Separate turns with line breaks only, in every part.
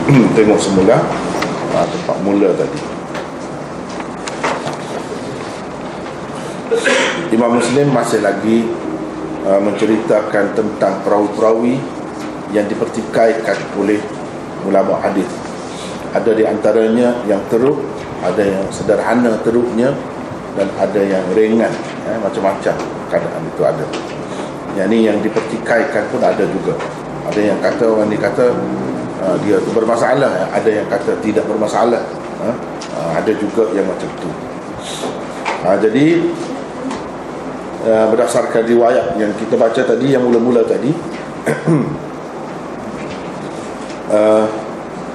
tengok semula tempat mula tadi. Imam Muslim masih lagi menceritakan tentang perawi-perawi yang dipertikaikan oleh ulama hadis. Ada di antaranya yang teruk, ada yang sederhana teruknya, dan ada yang ringan, macam-macam keadaan itu ada. Yang ni yang dipertikaikan pun ada juga. Ada yang kata, orang ni kata dia tu bermasalah, ada yang kata tidak bermasalah, ada juga yang macam tu. Jadi berdasarkan riwayat yang kita baca tadi, yang mula-mula tadi,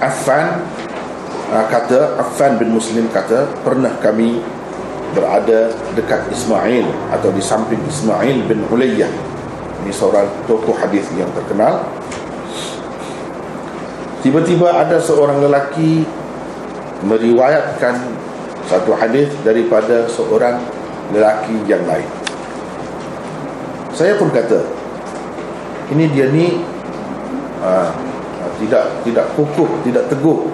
Affan bin Muslim kata, pernah kami berada dekat Ismail atau di samping Ismail bin Ulayyah. Ini seorang tokoh hadis yang terkenal. Tiba-tiba ada seorang lelaki meriwayatkan satu hadis daripada seorang lelaki yang lain. Saya pun kata, ini dia ni tidak kukuh, tidak teguh.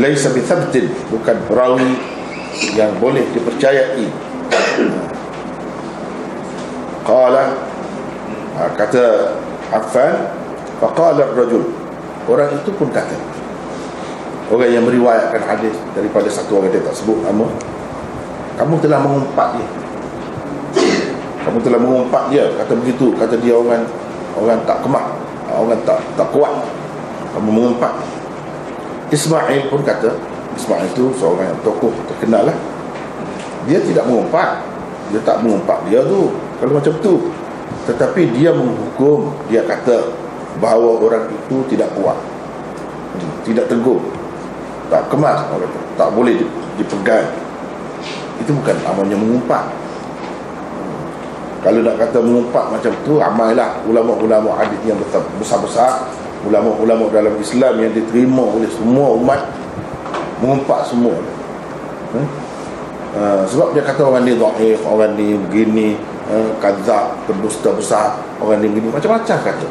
Laisa bithabtin, bukan perawi yang boleh dipercayai. Qala, kata Affan, faqala ar-rajul, orang itu pun kata, orang yang meriwayatkan hadis daripada satu orang, dia tak sebut nama, kamu telah mengumpat dia. Kamu telah mengumpat dia, kata begitu, kata dia orang tak kemah, orang tak kuat, kamu mengumpat. Ismail pun kata, Ismail itu seorang yang tokoh terkenal lah, dia tidak mengumpat, dia tak mengumpat dia tu kalau macam tu, tetapi dia menghukum, dia kata bahawa orang itu tidak kuat, tidak teguh, tak kemas, tak boleh dipegang. Itu bukan namanya mengumpat. Kalau nak kata mengumpat macam tu, ramailah ulama-ulama hadis yang besar-besar, ulama-ulama dalam Islam yang diterima oleh semua umat, mengumpat semua. Sebab dia kata orang ni dhaif, orang ni begini, kadzab, pendusta besar, orang ni begini, macam-macam kata.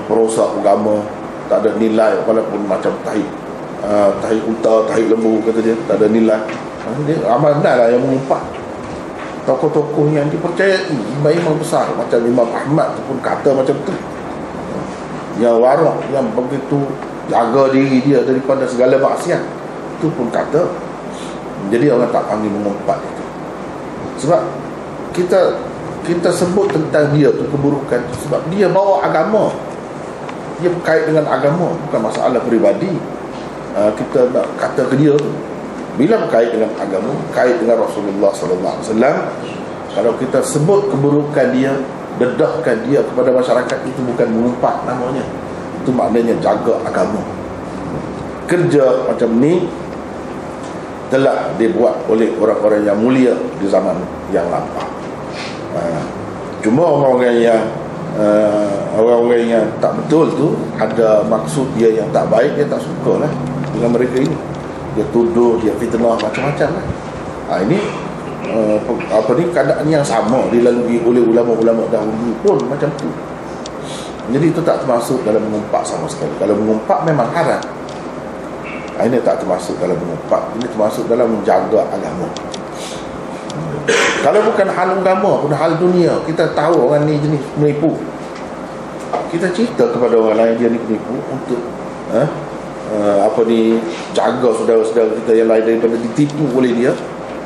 Perosak agama, tak ada nilai, walaupun macam tahi unta, tahi lembu, kata dia, tak ada nilai. Dia ramai benar lah yang mengumpat. Tokoh-tokoh yang dipercayai, imam-imam besar macam Imam Ahmad tu pun kata macam tu. Yang warak, yang begitu jaga diri dia daripada segala maksiat, tu pun kata. Jadi orang tak panggil mengumpat itu. Sebab kita sebut tentang dia tu keburukan tu, sebab dia bawa agama, dia berkait dengan agama, bukan masalah peribadi. Kita nak kata ke dia tu, bila berkait dengan agama, berkait dengan Rasulullah sallallahu alaihi wasallam, kalau kita sebut keburukan dia, dedahkan dia kepada masyarakat, itu bukan mengumpat namanya. Itu maknanya jaga agama. Kerja macam ni telah dibuat oleh orang-orang yang mulia di zaman yang lampau. Cuma orang-orang yang tak betul tu, ada maksud dia yang tak baik, dia tak suka lah dengan mereka ini. Dia tuduh, dia fitnah, macam-macam lah. Ini keadaan yang sama dilalui oleh ulama-ulama dahulu pun macam tu. Jadi itu tak termasuk dalam mengumpat sama sekali. Kalau mengumpat memang haram. Ini tak termasuk dalam mengumpat. Ini termasuk dalam menjaga agama. Kalau bukan hal agama pun, hal dunia, kita tahu orang ni jenis penipu, kita cerita kepada orang lain dia ni penipu untuk jaga saudara-saudara kita yang lain daripada ditipu oleh dia.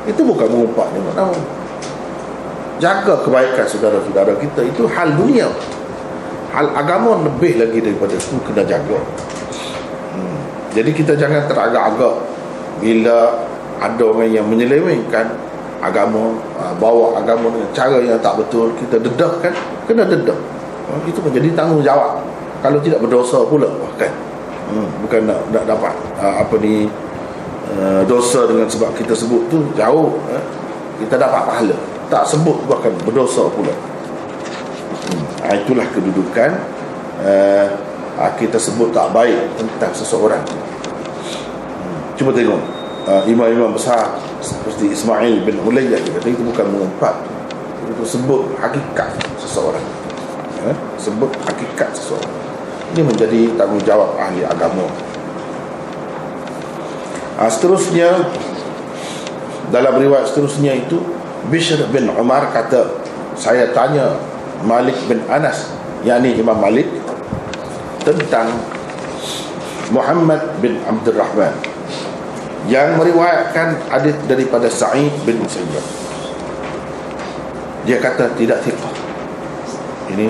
Itu bukan mengumpat ni, nama jaga kebaikan saudara-saudara kita. Itu hal dunia. Hal agama lebih lagi daripada itu, kena jaga. Jadi kita jangan teragak-agak bila ada orang yang menyelewengkan agama, bawa agama dengan cara yang tak betul, kita dedahkan, kena dedah. Itu menjadi tanggungjawab. Kalau tidak berdosa pula bahkan. Bukan nak dapat dosa dengan sebab kita sebut tu jauh, kita dapat pahala, tak sebut bahkan berdosa pula. Itulah kedudukan kita sebut tak baik tentang seseorang. Cuba tengok imam-imam besar seperti Ismail bin Ulayyah, dia kata itu bukan mengumpat, itu sebut hakikat seseorang. Sebut hakikat seseorang. Ini menjadi tanggungjawab ahli agama. Seterusnya, dalam riwayat seterusnya itu, Bishr bin Umar kata, saya tanya Malik bin Anas, yakni Imam Malik, tentang Muhammad bin Abdul Rahman yang meriwayatkan hadis daripada Sa'id bin Musayyab. Dia kata tidak thiqah. Ini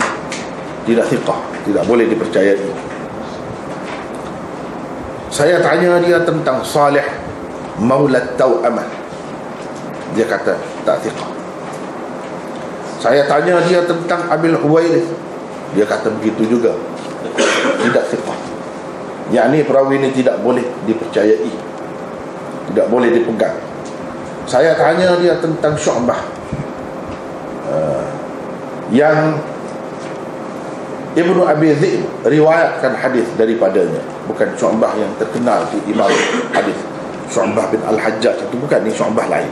tidak thiqah, tidak boleh dipercayai. Saya tanya dia tentang Salih Maula Tau'amah. Dia kata tak thiqah. Saya tanya dia tentang Abil Huwairith. Dia kata begitu juga, tidak thiqah. Yakni perawi ini tidak boleh dipercayai, tidak boleh dipegang. Saya tanya dia tentang Syu'bah, yang Ibnu Abi Dhi'b riwayatkan hadis daripadanya. Bukan Syu'bah yang terkenal di imam hadis, Syu'bah bin Al-Hajjaj itu bukan, ini Syu'bah lain.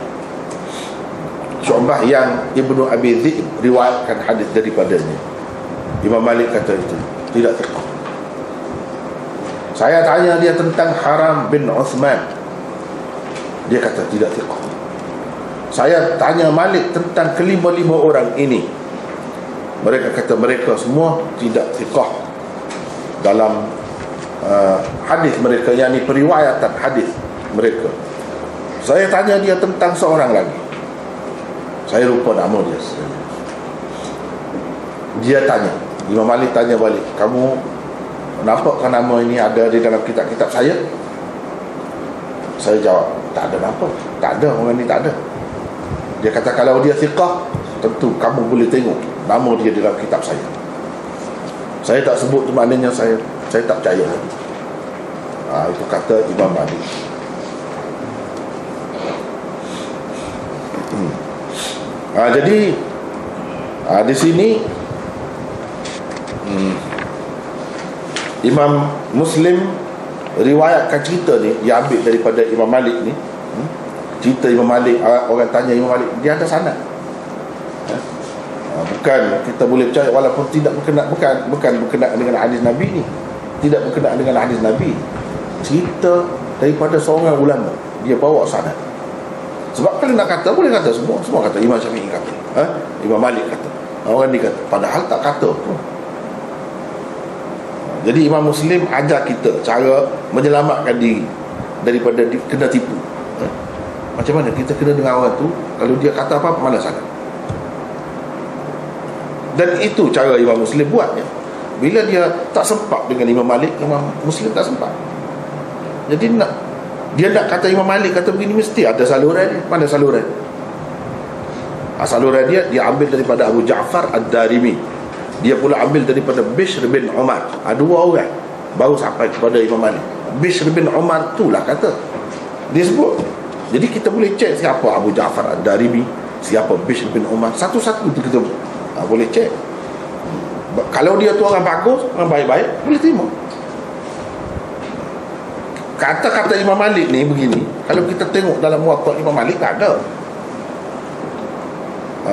Syu'bah yang Ibnu Abi Dhi'b riwayatkan hadis daripadanya. Imam Malik kata itu tidak thiqah. Saya tanya dia tentang Haram bin Uthman. Dia kata tidak thiqah. Saya tanya Malik tentang kelima-lima orang ini. Mereka kata mereka semua tidak thiqah dalam hadis mereka, yakni periwayatan hadis mereka. Saya tanya dia tentang seorang lagi. Saya lupa nama dia. Dia tanya, Imam Malik tanya balik, kamu nampakkan nama ini ada di dalam kitab-kitab saya? Saya jawab, tak ada nampak. Tak ada, orang ni tak ada. Dia kata kalau dia thiqah, tentu kamu boleh tengok nama dia di dalam kitab saya. Saya tak sebut tu maknanya saya tak percaya lagi. Itu kata Imam Malik. Jadi di sini Imam Muslim riwayatkan cerita ni, dia ambil daripada Imam Malik ni. Cerita Imam Malik, orang tanya Imam Malik, dia ada sanad. Bukan kita boleh percaya walaupun tidak berkenaan, bukan berkenaan dengan hadis Nabi ni. Tidak berkenaan dengan hadis Nabi. Cerita daripada seorang ulama, dia bawa sanad. Sebab kalau nak kata, boleh kata semua kata Imam Syafi'i kata, Imam Malik kata, orang ni kata, padahal tak kata pun. Jadi Imam Muslim ajar kita cara menyelamatkan diri daripada kena tipu. Macam mana kita kena dengan orang tu, kalau dia kata apa, mana sanad. Dan itu cara Imam Muslim buatnya. Bila dia tak sempat dengan Imam Malik, Imam Muslim tak sempat. Jadi dia nak kata Imam Malik kata begini, mesti ada saluran dia. Mana saluran? Saluran dia ambil daripada Abu Ja'far Ad-Darimi. Dia pula ambil daripada Bishr bin Umar. Dua orang baru sampai kepada Imam Malik. Bishr bin Umar itulah kata, dia sebut. Jadi kita boleh cek siapa Abu Ja'far Ad-Darimi, siapa Bishr bin Umar, satu-satu itu kita boleh cek. Kalau dia tu orang bagus, orang baik-baik, boleh terima. Kata-kata Imam Malik ni begini, kalau kita tengok dalam Muwatta Imam Malik tak ada.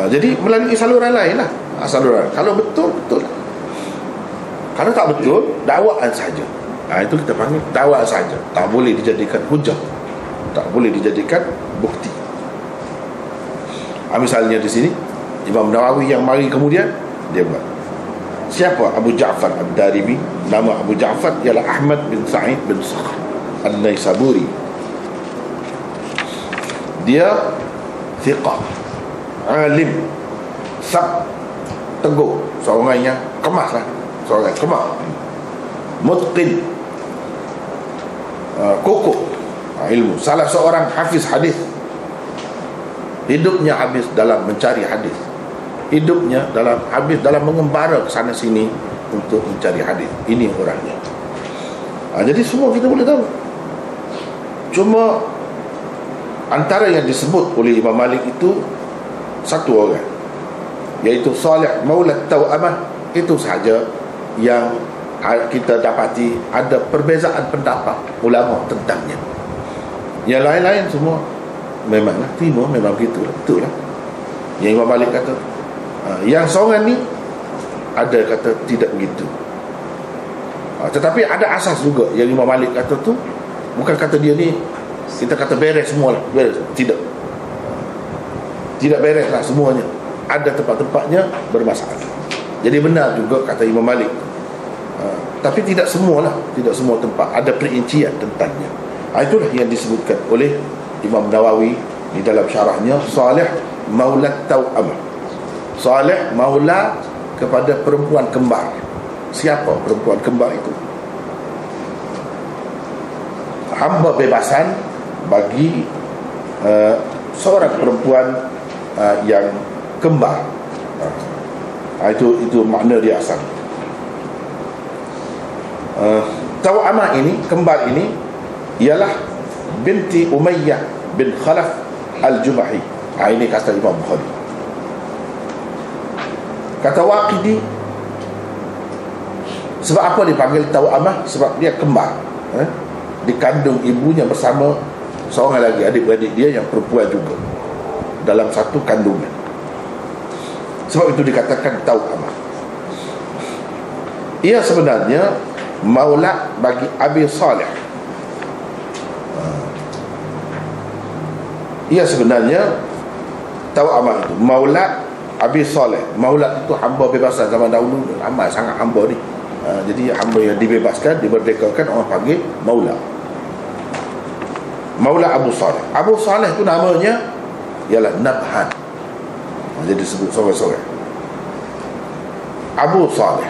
Jadi melalui saluran lain lah. Saluran, kalau betul, betul. Kalau tak betul, dakwaan saja. Itu kita panggil dakwaan saja. Tak boleh dijadikan hujah, tak boleh dijadikan bukti. Misalnya di sini Imam Nawawi yang mari kemudian dia buat, siapa Abu Ja'far Ad-Darimi? Nama Abu Ja'far ialah Ahmad bin Sa'id bin Sakhr An-Naisaburi. Dia thiqah, alim, sab, teguh, seorang yang kemas lah, seorang kemas, mutqin, kokoh ilmu, salah seorang hafiz hadis. Hidupnya habis dalam mencari hadis, hidupnya habis dalam mengembara ke sana sini untuk mencari hadis. Ini orangnya. Jadi semua kita boleh tahu. Cuma antara yang disebut oleh Imam Malik itu satu orang, iaitu Salih Maula Tau'amah. Itu sahaja yang kita dapati ada perbezaan pendapat ulama tentangnya. Yang lain-lain semua memanglah terima, memang begitulah, betul lah yang Imam Malik kata. Yang seorang ni ada kata tidak begitu. Tetapi ada asas juga yang Imam Malik kata tu, bukan kata dia ni kita kata beres semua lah, beres. Tidak beres lah semuanya, ada tempat-tempatnya bermasalah. Jadi benar juga kata Imam Malik, tapi tidak semualah, tidak semua tempat ada perincian tentangnya. Itulah yang disebutkan oleh Imam Nawawi di dalam syarahnya, Salih maula tau'amah. Salih maula kepada perempuan kembar. Siapa perempuan kembar itu? Hamba bebasan bagi seorang perempuan yang kembar. Itu makna dia asal. Tau'amah ini, kembar ini ialah binti Umayyah bin Khalaf al-Jumahi. Ini kata Imam Bukhari. Kata Waqidi, sebab apa dipanggil Tau'amah? Sebab dia kembar, dikandung ibunya bersama seorang lagi adik-beradik dia yang perempuan juga dalam satu kandungan. Sebab itu dikatakan Tau'amah. Ia sebenarnya maula bagi Abi Salih. Ia sebenarnya Tau'amah itu maula Abi Salih. Maula itu hamba bebasan zaman dahulu, ramai sangat hamba ni. Jadi hamba yang dibebaskan, dimerdekakan, orang panggil maula. Maula Abu Salih. Abu Salih itu namanya ialah Nabhan. Jadi disebut sorang-sorang Abu Salih.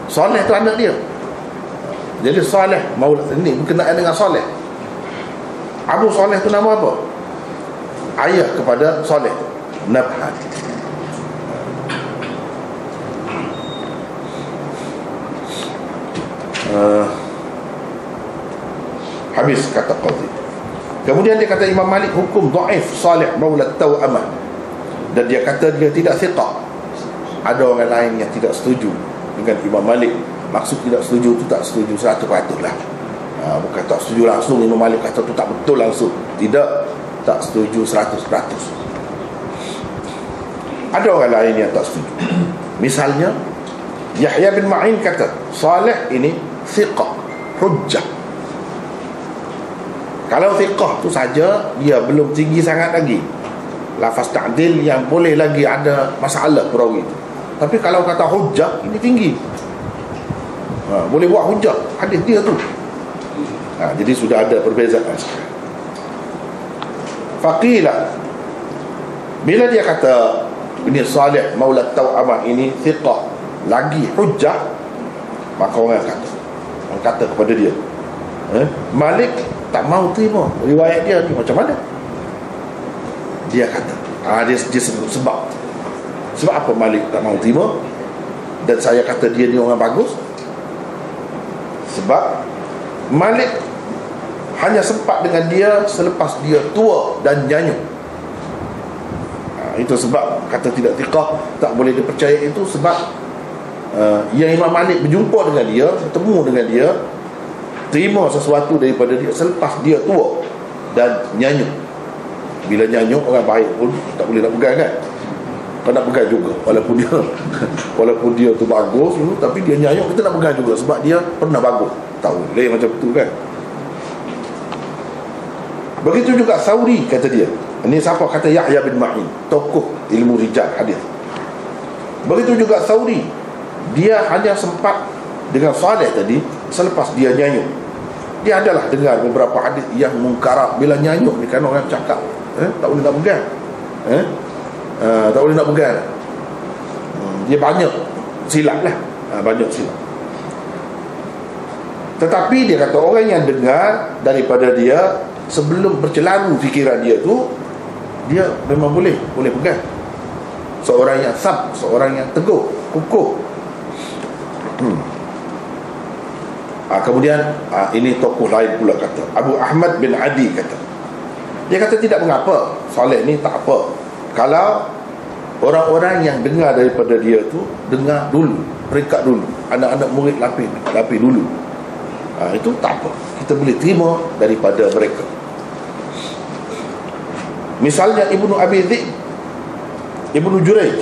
Salih itu anak dia. Jadi Salih maula ini berkenaan dengan Salih. Abu Salih itu nama apa? Ayah kepada Salih, Nabhan. Habis kata qadhi. Kemudian dia kata Imam Malik hukum dhaif Salih maula Tau'amah, dan dia kata dia tidak thiqah. Ada orang lain yang tidak setuju dengan Imam Malik. Maksud tidak setuju itu tak setuju 100% lah. Bukan tak setuju langsung Imam Malik kata tu tak betul langsung. Tidak, tak setuju 100%. Ada orang lain yang tak setuju. Misalnya Yahya bin Ma'in kata Salih ini thiqah, hujjah. Kalau thiqah tu saja, dia belum tinggi sangat lagi, lafaz ta'dil yang boleh lagi ada masalah perawi itu. Tapi kalau kata hujjah, ini tinggi, boleh buat hujjah hadis dia tu. Jadi sudah ada perbezaan sekarang. Faqila, bila dia kata ini Salih maula Tau'amah ini thiqah lagi hujjah, maka orang kata kepada dia, Malik tak mau terima riwayat dia ni, macam mana? Dia kata, dia sebut sebab apa Malik tak mau terima, dan saya kata dia ni orang bagus. Sebab Malik hanya sempat dengan dia selepas dia tua dan nyanyuk. Itu sebab kata tidak thiqah, tak boleh dipercaya. Itu sebab yang Imam Malik berjumpa dengan dia, bertemu dengan dia, terima sesuatu daripada dia selepas dia tua dan nyanyuk. Bila nyanyuk, orang baik pun tak boleh nak pegang kan. Kau nak pegang juga, walaupun dia tu bagus, tapi dia nyanyuk, kita nak pegang juga sebab dia pernah bagus. Tahu dia macam tu kan. Begitu juga Sauri kata dia. Ini siapa? Kata Yahya bin Ma'in, tokoh ilmu rijal hadis. Begitu juga Sauri, dia hanya sempat dengan Salih tadi selepas dia nyanyuk. Dia adalah dengar beberapa hadis yang mungkarat. Bila nyanyuk ni kan orang cakap tak boleh nak pegang, tak boleh nak pegang. Dia banyak silap lah, banyak silap. Tetapi dia kata orang yang dengar daripada dia sebelum bercelaru fikiran dia tu, dia memang boleh pegang. Seorang yang sab, seorang yang teguh, kukuh. Kemudian ini tokoh lain pula kata, Abu Ahmad bin Adi kata, dia kata tidak mengapa Salih ni tak apa kalau orang-orang yang dengar daripada dia tu dengar dulu, peringkat dulu, anak-anak murid lapis dulu. Itu tak apa, kita boleh terima daripada mereka. Misalnya Ibnu Abi Dhi'b, Ibnu Jurayj,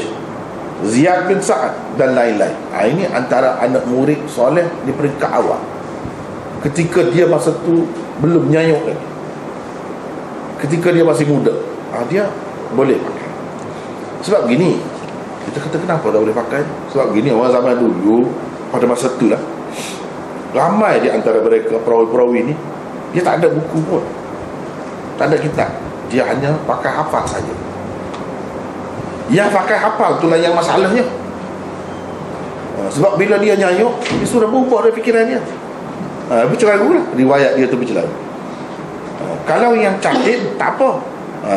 Ziyad bin Sa'ad dan lain-lain. Ini antara anak murid soleh di peringkat awal. Ketika dia masa tu belum nyayuk lagi, ketika dia masih muda, dia boleh pakai. Sebab gini, kita kata kenapa tak boleh pakai? Sebab gini, orang zaman dulu pada masa tu lah, ramai di antara mereka perawi-perawi ni, dia tak ada buku pun, tak ada kitab. Dia hanya pakai hafal saja. Yang pakai hafal itulah yang masalahnya. Sebab bila dia nyayuk, dia sudah berubah dari fikiran dia. Bercelaru lah, riwayat dia tu bercelaru. Kalau yang catit, tak apa.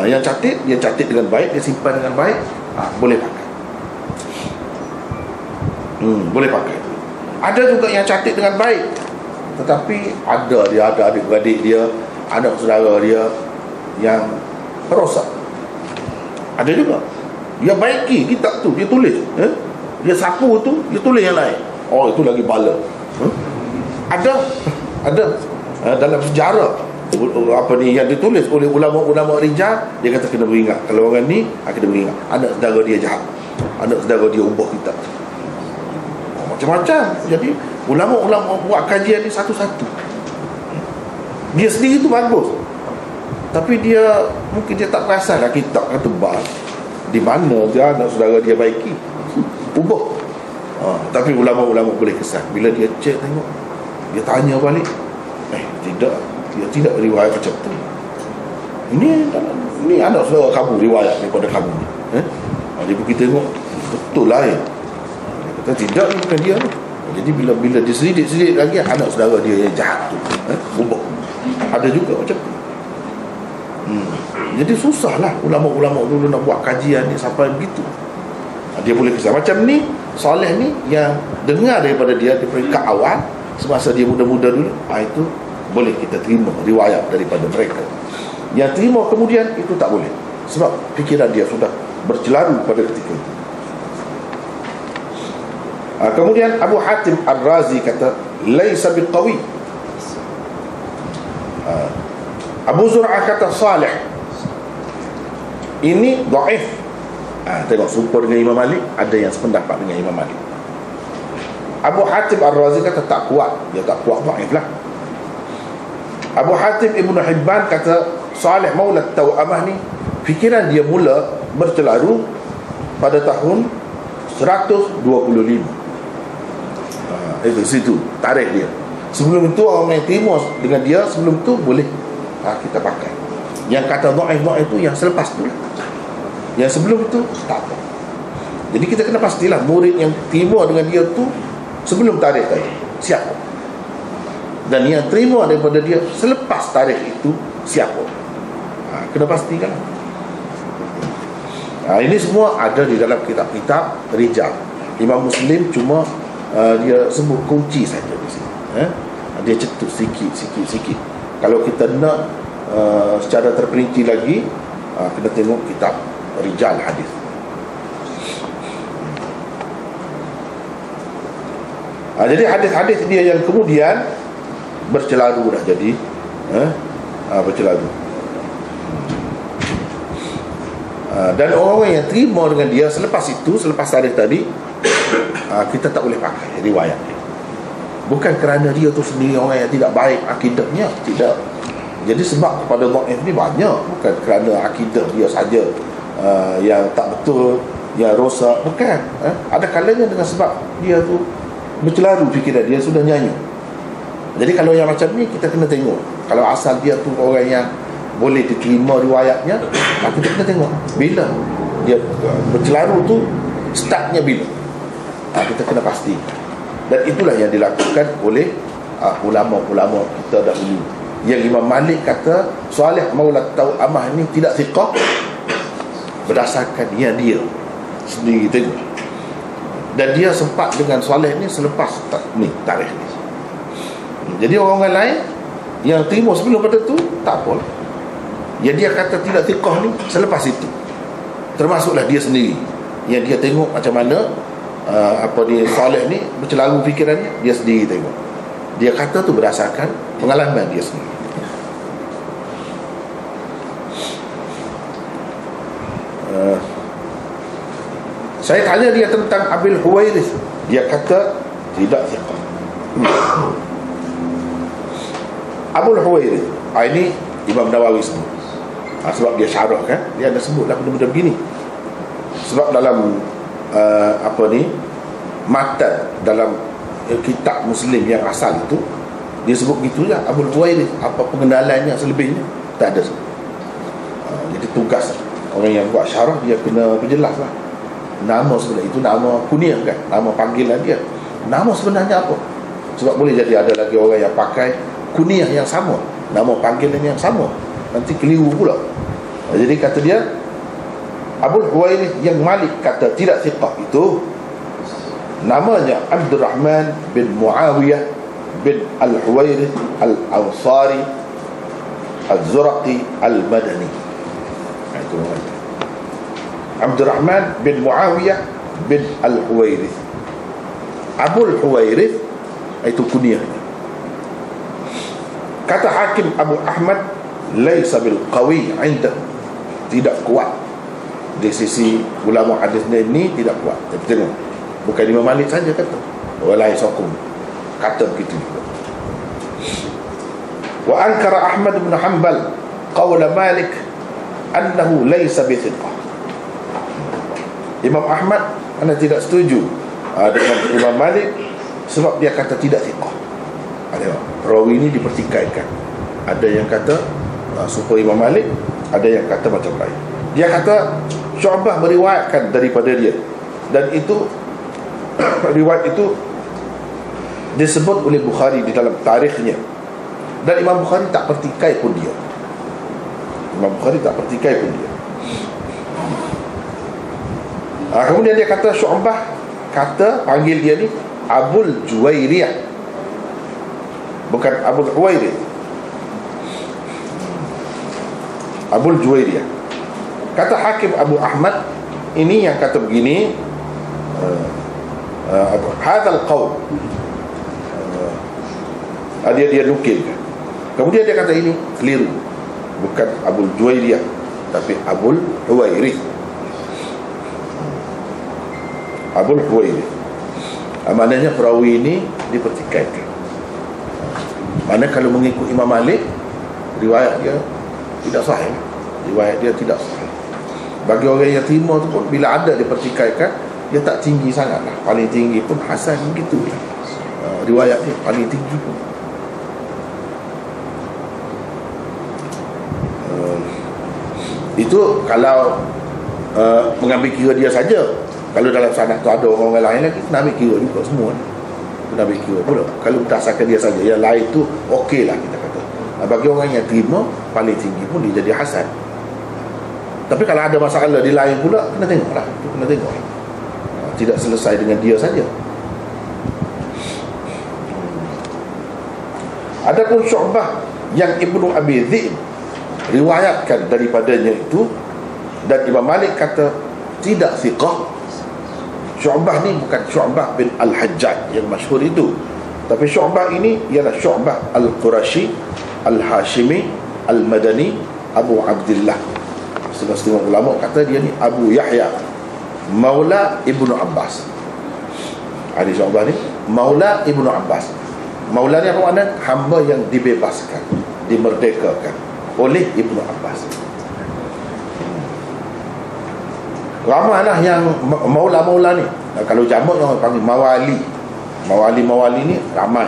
Yang catit, dia catit dengan baik, dia simpan dengan baik, boleh pakai. Boleh pakai. Ada juga yang catit dengan baik, tetapi ada adik-beradik dia, anak saudara dia yang perosak. Ada juga. Dia baiki kitab tu, dia tulis, dia sapu tu, dia tulis yang lain. Oh, itu lagi bala. Ada dalam sejarah apa ni yang ditulis oleh ulama-ulama rijal, dia kata kena beringat. Kalau orang ni kena beringat, anak saudara dia jahat, anak saudara dia ubah kitab. Macam-macam. Jadi ulama-ulama buat kajian ni satu-satu. Dia sendiri tu bagus, tapi dia mungkin dia tak perasan lah kitab kan tebal. Di mana dia anak saudara dia baiki, ubah. Tapi ulama-ulama boleh kesan. Bila dia cek tengok, dia tanya balik, tidak, dia tidak riwayat macam tu. Ini anak saudara kamu riwayat daripada kamu ni. Dia pergi tengok, betul lah. Dia kata tidak, ni bukan dia ni. Jadi bila dia selidik lagi, anak saudara dia yang jahat tu, ubah. Ada juga macam tu. Jadi susahlah ulama-ulama dulu nak buat kajian ni sampai begitu. Dia boleh kisah macam ni. Soleh ni yang dengar daripada dia di peringkat awal semasa dia muda-muda dulu, itu boleh kita terima riwayat daripada mereka. Yang terima kemudian itu tak boleh, sebab fikiran dia sudah bercelaru pada ketika itu. Kemudian Abu Hatim Ar-Razi kata laisa biqawi. Abu Zur'ah kata salih. Ini dhaif. Tengok, serupa dengan Imam Malik, ada yang sependapat dengan Imam Malik. Abu Hatim Ar-Razi kata tak kuat. Dia tak kuat, dhaif lah. Abu Hatim Ibn Hibban kata Salih Maula Taw'amah ni, fikiran dia mula bercelaru pada tahun 125. Itu situ tarikh dia. Sebelum itu orang yang terima dengan dia sebelum tu boleh kita pakai. Yang kata dhaif itu yang selepas tu lah. Yang sebelum itu tak apa. Jadi kita kena pastilah murid yang terima dengan dia tu sebelum tarikh tadi siapa, dan yang terima daripada dia selepas tarikh itu siapa. Kena pastikan. Ini semua ada di dalam kitab-kitab rijal. Imam Muslim cuma dia sebut kunci saja di sini. Dia cetuk sikit. Kalau kita nak secara terperinci lagi, kena tengok kitab rijal hadis. Jadi hadis-hadis dia yang kemudian bercelaru dah jadi bercelaru. Dan orang yang terima dengan dia selepas itu, selepas tarikh tadi, kita tak boleh pakai riwayat dia. Bukan kerana dia tu sendiri orang yang tidak baik akidahnya, tidak. Jadi sebab kepada dhaif ni banyak, bukan kerana akidah dia saja yang tak betul, yang rosak, bukan. Ada kalanya dengan sebab dia tu bercelaru fikiran dia, sudah nyanyi. Jadi kalau yang macam ni kita kena tengok. Kalau asal dia tu orang yang boleh diterima riwayatnya, kita kena tengok bila dia bercelaru tu startnya bila. Kita kena pasti. Dan itulah yang dilakukan oleh ulama-ulama kita dahulu. Yang Imam Malik kata Salih Maula Taw'amah ni tidak thiqah berdasarkan dia sendiri tengok. Dan dia sempat dengan Salih ni selepas ni tarikh ni. Jadi orang lain yang terima sebelum pada tu tak apa. Yang dia kata tidak thiqah ni selepas itu, termasuklah dia sendiri yang dia tengok macam mana Salih ni bercelaru fikirannya, dia sendiri tengok. Dia kata tu berdasarkan pengalaman dia sendiri. Saya tanya dia tentang Abil Huwairith, dia kata tidak thiqah. Abul Huwairith, ini Imam Nawawi sebut. Sebab dia syarah kan, dia ada sebutlah benda-benda begini. Sebab dalam matan dalam kitab Muslim yang asal itu, dia sebut gitu je Abul Huwairith. Apa pengenalannya selebihnya tak ada. Jadi tugas orang yang buat syarah, dia kena berjelas lah. Nama sebenarnya itu nama kunyah kan, nama panggilan dia. Nama sebenarnya apa? Sebab boleh jadi ada lagi orang yang pakai kunyah yang sama, nama panggilan yang sama, nanti keliru pula. Jadi kata dia Abul Huwairith yang Malik kata tidak thiqah itu namanya Abdurrahman bin Muawiyah bin Al-Huwairith Al-Ansari Al-Zuraqi Al-Madani. Itu namanya Abdurrahman bin Muawiyah bin Al-Huwairith. Abul Huwairith itu kunyahnya. Kata Hakim Abu Ahmad, laisa bil qawi 'inda, tidak kuat di sisi ulama hadisnya ini, tidak kuat. Tapi tengok, bukan Imam Malik saja kata, orang lain sokong kata begitu juga. Wa ankara Ahmad bin Hanbal qawla Malik annahu laisa bi thiqah. Imam Ahmad anda tidak setuju dengan Imam Malik sebab dia kata tidak thiqah. Ada perawi ini dipertikaikan. Ada yang kata supaya Imam Malik, ada yang kata macam lain. Dia kata Syu'bah meriwayatkan daripada dia, dan itu riwayat itu disebut oleh Bukhari di dalam tarikhnya, dan Imam Bukhari tak pertikai pun dia. Imam Bukhari tak pertikai pun dia. Kemudian dia kata Syu'bah kata panggil dia ni Abul Juwairiyah, bukan Abul Huwairith. Abul Juwairiyah. Kata Hakim Abu Ahmad ini yang kata begini, hadzal qaul, dia nukilkan. Kemudian dia kata ini keliru, bukan Abul Juwairiyah tapi Abul Huwairith. Abul Huwairith. Maknanya perawi ini dipertikaikan. Mana kalau mengikut Imam Malik, riwayat dia tidak sahih. Riwayat dia tidak sahih. Bagi orang yang terima tu pun, bila ada dipertikaikan, dia tak tinggi sangat lah. Paling tinggi pun hasan begitu lah. Riwayat dia paling tinggi pun. Itu kalau mengambil kira dia saja. Kalau dalam sanad tu ada orang lain lagi, kena ambil kira juga semua. Kena ambil kira pula. Kalau berdasarkan dia saja, yang lain tu okey lah kita kata. Bagi orang yang terima, paling tinggi pun dia jadi hasan. Tapi kalau ada masalah di lain pula, kena tengok lah. Kena tengok lah. Tidak selesai dengan dia saja. Adapun Syu'bah yang Ibnu Abi Dhi'b riwayatkan daripadanya itu, dan Imam Malik kata tidak thiqah. Syu'bah ni bukan Syu'bah bin Al-Hajjaj yang masyhur itu, tapi Syu'bah ini ialah Syu'bah Al-Qurashi Al-Hashimi Al-Madani Abu Abdullah. Setengah-setengah ulama kata dia ni Abu Yahya Maula Ibnu Abbas. Hadis Syu'bah ni Maula Ibnu Abbas. Maula ni apa makna? Hamba yang dibebaskan, dimerdekakan oleh Ibnu Abbas. Ramailah yang maula-maula ni. Kalau jamak yang panggil mawali. Mawali ni ramai.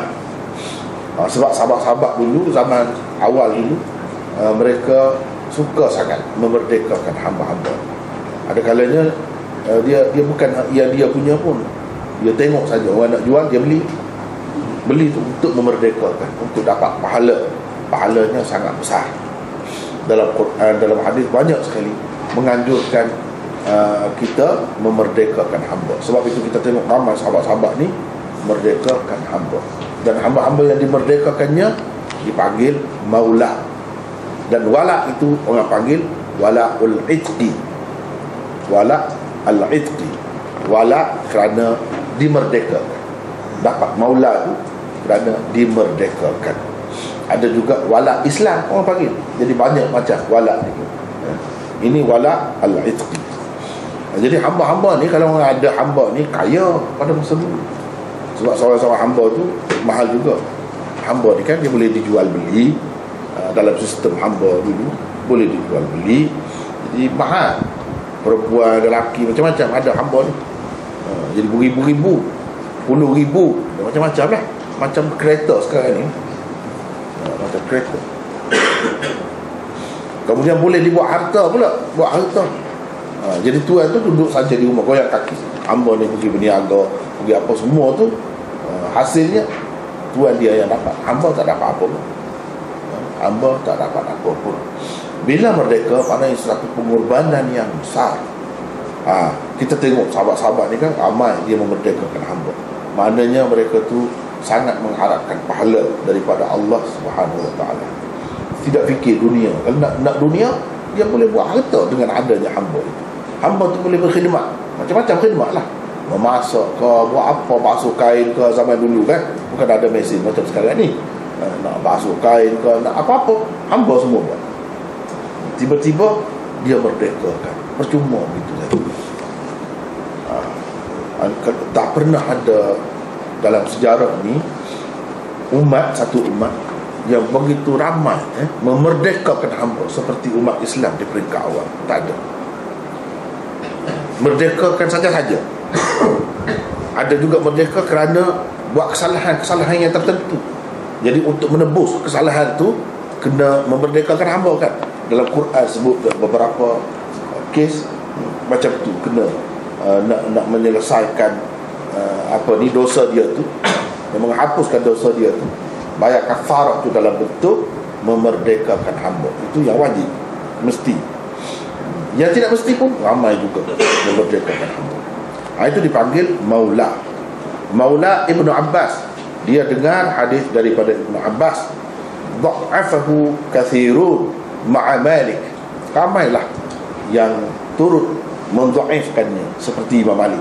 Sebab sahabat-sahabat dulu, zaman awal dulu, mereka suka sangat memerdekakan hamba-hamba. Ada kalanya dia bukan yang dia punya pun, dia tengok saja orang nak jual, dia beli tu untuk memerdekakan, untuk dapat pahalanya sangat besar. Dalam Quran, dalam hadis banyak sekali menganjurkan kita memerdekakan hamba. Sebab itu kita tengok ramai sahabat-sahabat ni merdekakan hamba, dan hamba-hamba yang dimerdekakannya dipanggil maula. Dan wala itu orang panggil wala'ul itqi. Wala al-itqi. Wala kerana dimerdekakan. Dapat maula itu kerana dimerdekakan. Ada juga wala Islam orang panggil. Jadi banyak macam wala ni. Ini wala al-itqi. Jadi hamba-hamba ni, kalau orang ada hamba ni kaya pada masa dulu. Sebab seorang-seorang hamba tu mahal juga. Hamba ni kan dia boleh dijual beli. Dalam sistem hamba dulu boleh dijual beli, jadi mahal. Perempuan, lelaki, macam-macam ada hamba ni. Jadi beribu-ribu, puluh ribu, macam-macam lah. Macam kereta sekarang ni, macam kereta. Kemudian boleh dibuat harta pula, buat harta. Jadi tuan tu duduk saja di rumah, goyang kaki. Hamba ni pergi berniaga, pergi apa semua tu, hasilnya tuan dia yang dapat. Hamba tak dapat apa pun. Hamba tak dapat apa pun. Bila merdeka, maknanya satu pengorbanan yang besar. Kita tengok sahabat-sahabat ni kan, ramai dia memerdekakan hamba. Maknanya mereka tu sangat mengharapkan pahala daripada Allah Subhanahu Wa Taala. Tidak fikir dunia. Kalau nak dunia, dia boleh buat harta dengan adanya hamba itu. Hamba tu boleh berkhidmat, macam-macam khidmat lah. Memasak ke, buat apa, basuh kain ke, zaman dulu kan, bukan ada mesin macam sekarang ni. Nak basuh kain ke, nak apa-apa, hamba semua buat. Tiba-tiba dia merdekakan, percuma begitu saja. Tak pernah ada dalam sejarah ni satu umat yang begitu ramai memerdekakan hamba seperti umat Islam di peringkat awal. Tak ada. Merdekakan saja-saja. Ada juga merdeka kerana buat kesalahan yang tertentu. Jadi untuk menebus kesalahan tu, kena memerdekakan hamba kan. Dalam Quran sebut beberapa kes macam tu, kena nak menyelesaikan dosa dia tu, menghapuskan dosa dia tu, bayar kafarah tu dalam bentuk memerdekakan hamba. Itu yang wajib, mesti. Yang tidak mesti pun ramai juga memerdekakan hamba. Itu dipanggil maula. Maula Ibnu Abbas, dia dengar hadis daripada Ibnu Abbas, dha'afahu kathirun ma'a Malik. Ramailah yang turut mendhaifkannya seperti Imam Malik.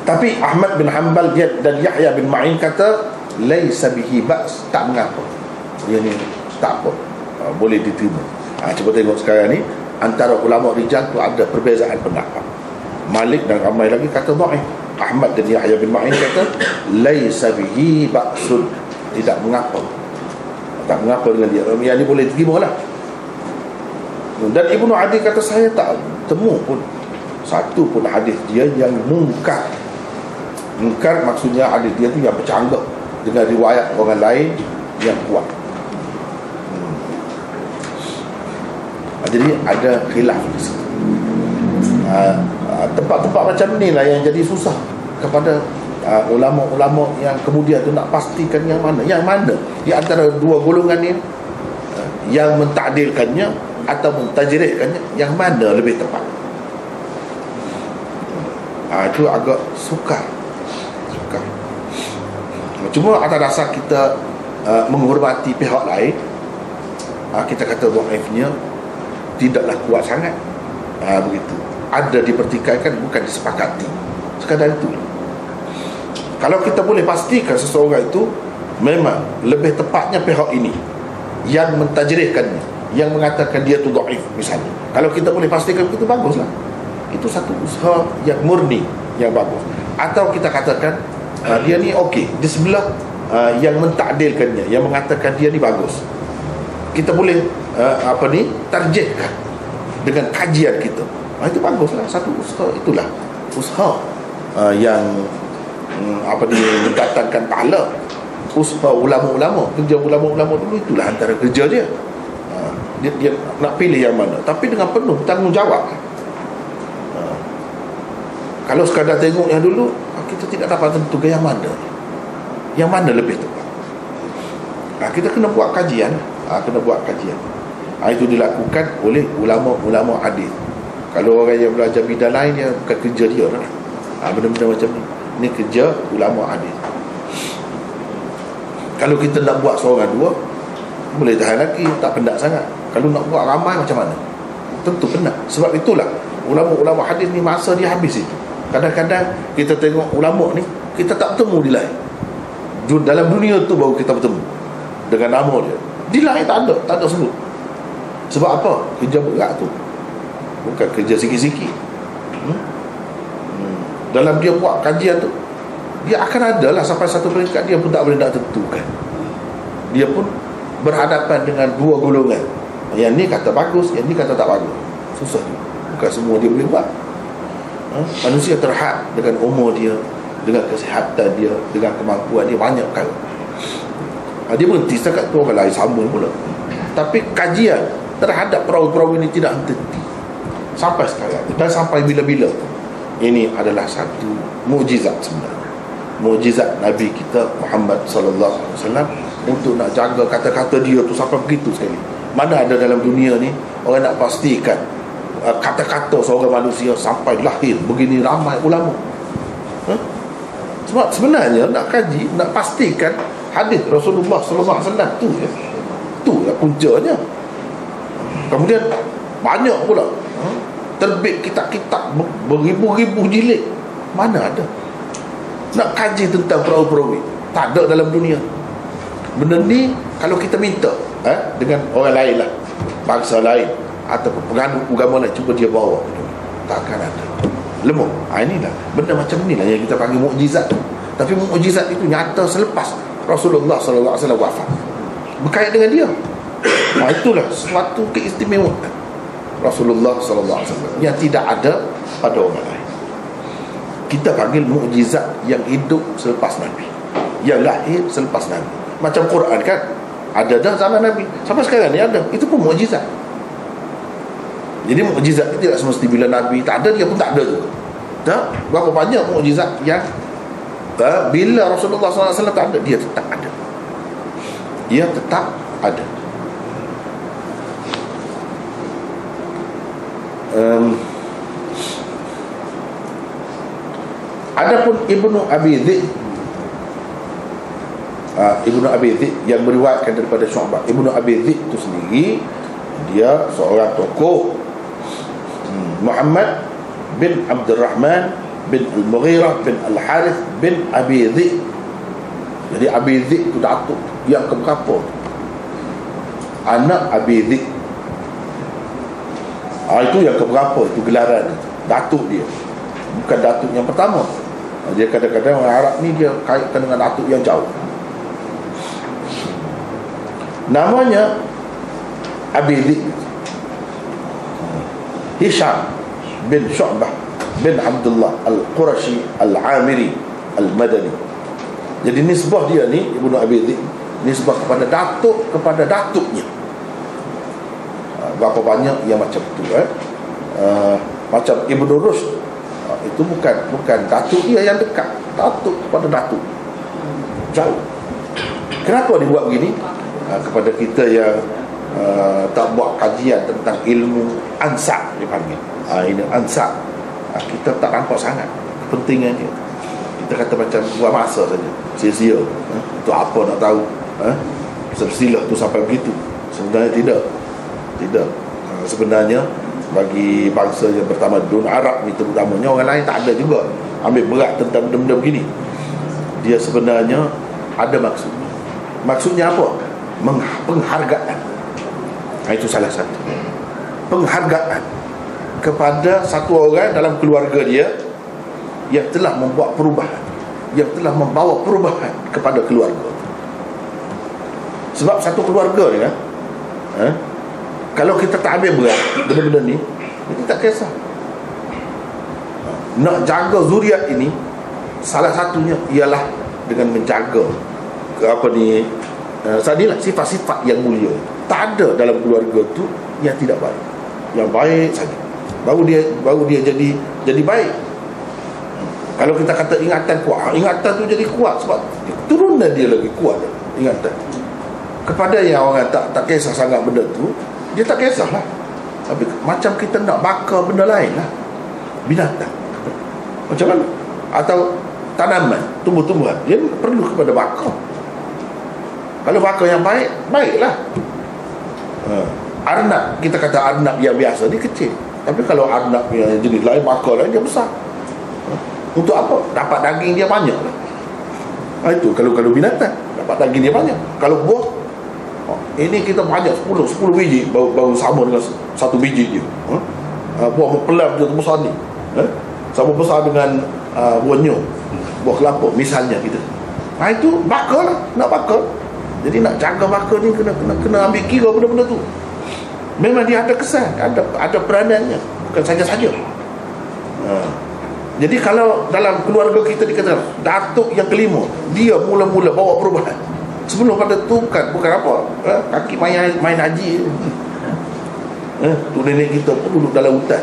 Tapi Ahmad bin Hanbal dan Yahya bin Ma'in kata laisa bihi ba's, tak mengapa. Dia ni tak apa, boleh diterima. Cuba tengok sekarang ni, antara ulama rijal tu ada perbezaan pendapat. Malik dan ramai lagi kata dhaif. Ahmad dan Yahya bin Ma'in kata laisa bihi ba'sun, tidak mengapa. Tak mengapa dengan dia. Yang ni boleh diterima lah. Dan Ibnu Adi kata saya tak temu pun satu pun hadis dia yang mungkar. Mungkar maksudnya hadis dia tu yang bercanggah dengan riwayat orang lain yang kuat. Jadi ada khilaf di situ. Tempat-tempat macam ni lah yang jadi susah kepada ulama-ulama yang kemudian tu nak pastikan yang mana di antara dua golongan ni, yang mentakdirkannya atau mentajrihkannya, yang mana lebih tepat. Itu agak sukar. Cuma atas dasar kita menghormati pihak lain, kita kata dhaifnya tidaklah kuat sangat, begitu. Ada dipertikaikan, bukan disepakati, sekadar itu. Kalau kita boleh pastikan seseorang itu memang lebih tepatnya pihak ini yang mentajrihkannya, yang mengatakan dia tu dhaif misalnya, kalau kita boleh pastikan itu, baguslah. Itu satu usaha yang murni, yang bagus. Atau kita katakan dia ni okey, di sebelah yang mentakdilkannya, yang mengatakan dia ni bagus, kita boleh tarjihkan dengan kajian kita. Itu baguslah, satu usaha. Itulah usaha yang mendatangkan pahala. Usaha ulama-ulama, kerja ulama-ulama dulu, itulah antara kerja dia. Dia nak pilih yang mana, tapi dengan penuh tanggungjawab. Kalau sekadar tengok yang dulu, kita tidak dapat tentukan yang mana lebih tepat. Kita kena buat kajian. Itu dilakukan oleh ulama-ulama hadis. Kalau orang yang belajar bidang lain, dia bukan kerja dia lah. Benda-benda macam ni, ini kerja ulama hadis. Kalau kita nak buat seorang dua, boleh tahan lagi, tak penat sangat. Kalau nak buat ramai, macam mana? Tentu penat. Sebab itulah ulama-ulama hadis ni masa dia habis itu. Kadang-kadang kita tengok ulama ni, kita tak bertemu di lain. Dalam dunia tu baru kita bertemu dengan nama dia. Di lain tak ada sebut. Sebab apa? Kerja berat tu. bukan kerja sikit-sikit. Dalam dia buat kajian tu, dia akan ada lah sampai satu peringkat dia pun tak boleh nak tentukan. Dia pun berhadapan dengan dua golongan. Yang ni kata bagus, yang ni kata tak bagus. Susah juga. Bukan semua dia boleh buat. Manusia terhad dengan umur dia, dengan kesihatan dia, dengan kemampuan dia, banyak perkara. Dia berhenti setakat tu, orang lain sambung pula. Tapi kajian terhadap perawi-perawi ini tidak henti sampai sekarang dan sampai bila-bila. Ini adalah satu mukjizat sebenarnya, mukjizat Nabi kita Muhammad sallallahu alaihi wasallam untuk nak jaga kata-kata dia tu sampai begitu sekali. Mana ada dalam dunia ni orang nak pastikan kata-kata seorang manusia sampai lahir begini ramai ulama. Sebab sebenarnya nak kaji, nak pastikan hadis Rasulullah sallallahu alaihi wasallam tu ya. Tu lah puncanya. Kemudian banyak pula terbit kitab-kitab beribu-ribu jilid. Mana ada nak kaji tentang perawi-perawi? Tak ada dalam dunia. Benda ni kalau kita minta dengan orang lain lah, bangsa lain ataupun penganut agama lain, cuba dia bawa, tak akan ada. Lemah. Inilah benda macam ni lah yang kita panggil mukjizat. Tapi mukjizat itu nyata selepas Rasulullah sallallahu alaihi wasallam wafat, berkait dengan dia. Itulah suatu keistimewaan Rasulullah sallallahu alaihi wasallam yang tidak ada pada orang lain. Kita panggil mukjizat yang hidup selepas Nabi, yang lahir selepas Nabi. Macam Quran kan, ada dah zaman Nabi, sampai sekarang ni ada. Itu pun mukjizat. Jadi mukjizat itu tidak semesti bila Nabi tak ada, dia pun tak ada juga. Tak? Berapa banyak mukjizat yang bila Rasulullah sallallahu alaihi wasallam tak ada, dia tetap ada. Dia tetap ada. Adapun Ibnu Abi Dhi'b, Ibnu Abi Dhi'b yang meriwayatkan daripada Syu'bah. Ibnu Abi Dhi'b itu sendiri dia seorang tokoh, Muhammad bin Abdul Rahman bin Al-Mughirah bin Al-Harith bin Abi Dhi'b. Jadi Abi Dhi'b itu datuk yang keberapa? Anak Abi Dhi'b. Itu yang keberapa? Itu gelaran datuk dia, bukan datuk yang pertama. Dia kadang-kadang orang Arab ni dia kaitkan dengan datuk yang jauh. Namanya Abi Dhi'b Hisham bin Syu'bah bin Abdullah Al-Qurashi Al-Amiri Al-Madani. Jadi nisbah dia ni, Ibnu Abi Dhi'b, nisbah kepada datuk, kepada datuknya. Berapa banyak yang macam tu macam Ibnu Rushd, itu bukan datuk dia yang dekat, datuk kepada datuk jauh. Kenapa dia buat begini? Kepada kita yang tak buat kajian tentang ilmu ansab, dia panggil ini ansab, kita tak nampak sangat kepentingannya. Kita kata macam buat masa saja, sia-sia. Itu apa nak tahu silsilah tu sampai begitu? Sebenarnya tidak. Sebenarnya bagi bangsa yang bertamadun Arab ni terutamanya, orang lain tak ada juga ambil berat tentang benda-benda begini. Dia sebenarnya ada maksudnya. Maksudnya apa? Penghargaan. Itu salah satu. Penghargaan kepada satu orang dalam keluarga dia yang telah membuat perubahan, yang telah membawa perubahan kepada keluarga. Sebab satu keluarga ni kan, kalau kita tak ambil berat benda-benda ni, kita tak kisah. Nak jaga zuriat ini, salah satunya ialah dengan menjaga sadilah sifat-sifat yang mulia. Tak ada dalam keluarga tu yang tidak baik, yang baik saja. Baru dia jadi baik. Kalau kita kata ingatan kuat, ingatan tu jadi kuat sebab turunan dia lagi kuat ingatan. Kepada yang orang tak kisah sangat benda tu, dia tak kisahlah. Tapi macam kita nak bakar benda lain lah, binatang macam mana, atau tanaman, tumbuh-tumbuhan, dia perlu kepada bakar. Kalau bakar yang baik, baiklah. Arnab, kita kata arnab yang biasa dia kecil, tapi kalau arnab yang jenis lain, bakar lain, dia besar. Untuk apa? Dapat daging dia banyak lah. Itu kalau binatang dapat daging dia banyak. Kalau buah, ini kita banyak 10 biji baru sama dengan satu biji dia. buah pelam je besar ni, sama besar dengan buah nyo, buah kelapa misalnya gitu. Itu bakar lah, nak bakar. Jadi nak jaga bakar ni kena ambil kira benda-benda tu. Memang dia ada kesan, ada peranannya, bukan saja-saja. Jadi kalau dalam keluarga kita dikatakan datuk yang kelima, dia mula-mula bawa perubahan. Sebelum pada tu bukan apa, kaki main haji. Tu nenek kita pun duduk dalam hutan,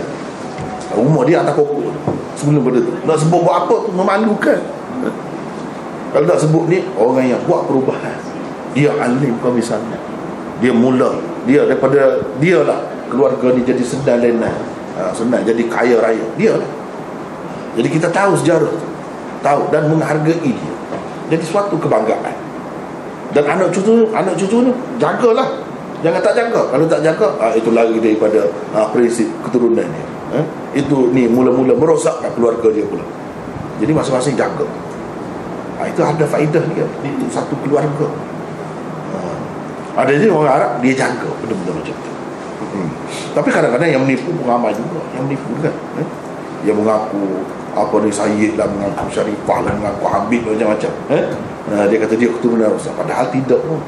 rumah dia atas pokok. Sebelum pada tu nak sebut buat apa tu memalukan. Kalau nak sebut ni orang yang buat perubahan, dia alim kau misalnya, dia mula, dia daripada dia lah keluarga ni jadi sedar lena, senang jadi kaya raya, dia lah. Jadi kita tahu sejarah tu, tahu dan menghargai dia. Jadi suatu kebanggaan. Dan anak cucu ni jagalah. Jangan tak jaga. Kalau tak jaga, itu lagi daripada prinsip keturunan dia. Itu ni mula-mula merosakkan keluarga dia pula. Jadi masing-masing jaga. Itu ada faedah dia untuk satu keluarga. Ada je orang Arab dia jaga benda-benda macam tu. Tapi kadang-kadang yang menipu pengamal juga, yang menipu kan. Dia mengaku apa ni Sayyid lah, mengaku Syarifah lah, mengaku Habib macam-macam. Dia kata dia keturunan Rasul, padahal tidak pun.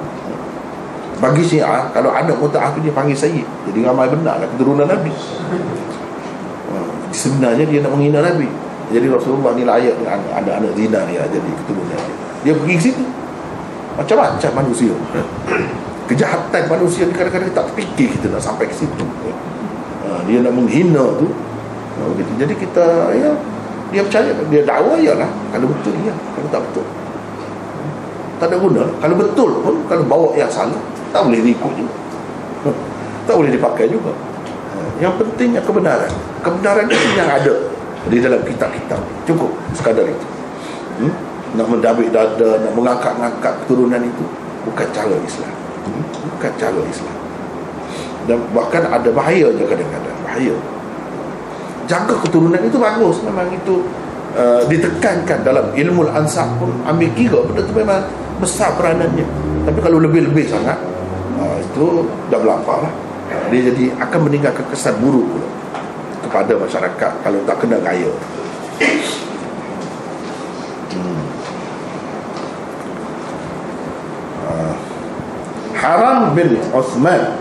Bagi Syiah, kalau anak mutaah tu dia panggil Sayyid, jadi ramai benar lah keturunan Nabi. Sebenarnya dia nak menghina Nabi. Jadi Rasulullah ni layak dengan anak-anak zina ni jadi keturunan dia. Dia pergi ke situ. Macam-macam manusia. Kejahatan manusia ni kadang-kadang tak terfikir kita nak sampai ke situ. Dia nak menghina tu. Begitu. Jadi kita dia percaya, dia dakwa ialah kalau betul ya, kalau tak betul tak ada guna. Kalau betul pun, kalau bawa yang salah tak boleh diikut juga, tak boleh dipakai juga. Yang pentingnya kebenaran. Kebenaran itu yang ada di dalam kitab-kitab, cukup sekadar itu. Nak mendabik dada, nak mengangkat-ngangkat keturunan itu bukan cara Islam, bukan cara Islam. Dan bahkan ada bahayanya kadang-kadang, bahaya. Jaga keturunan itu bagus, memang itu ditekankan dalam ilmu ansab pun ambil kira benda itu memang besar peranannya. Tapi kalau lebih-lebih sangat, itu dah melampau lah. Dia jadi akan meninggalkan kesan buruk pula kepada masyarakat kalau tak kena gaya. Haram bin Uthman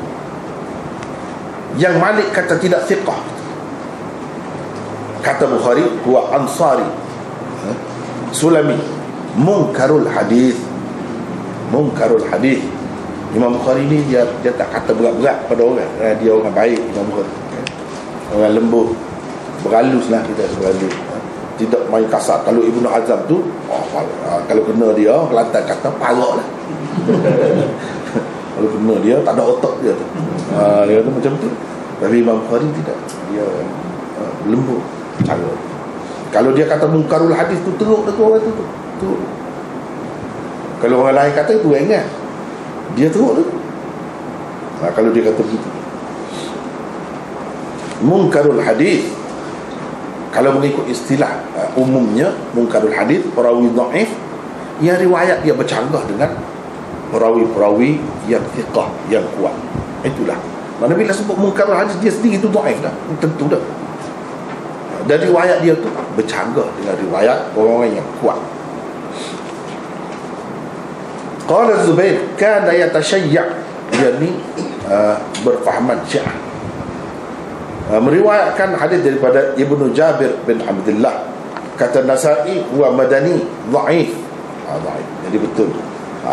yang Malik kata tidak thiqah, kata Bukhari huwa Ansari Sulami munkarul hadis. Munkarul hadis. Imam Bukhari ni dia tak kata berat-berat pada orang. Dia orang baik Imam Bukhari. Orang lembut, berhalus lah kita sebenarnya. Tidak main kasar. Kalau Ibnu Hazm tu kalau kena dia Kelantan kata parok lah. Kalau kena dia tak ada otak dia tu. Dia kata macam tu. Tapi Imam Bukhari tidak. Dia lembut cara. Kalau dia kata mungkarul hadis tu teruk dekat orang tu. Kalau orang lain kata itu ingat, dia teruk tu. Kalau dia kata begitu, mungkarul hadis, kalau mengikut istilah umumnya mungkarul hadis perawi dhaif yang riwayat dia bercanggah dengan perawi-perawi yang thiqah, yang kuat. Itulah mana bila sebut mungkarul hadis dia sendiri itu dhaif dah, tentu dah. Dan riwayat dia tu bercanggah dengan riwayat orang-orang yang kuat. Qala Zubair kana yatashayya, dia ni berfahaman Syiah. Meriwayatkan hadis daripada Ibnu Jabir bin Abdullah, kata Nasa'i huwa madani dhaif. Dhaif. Jadi betul.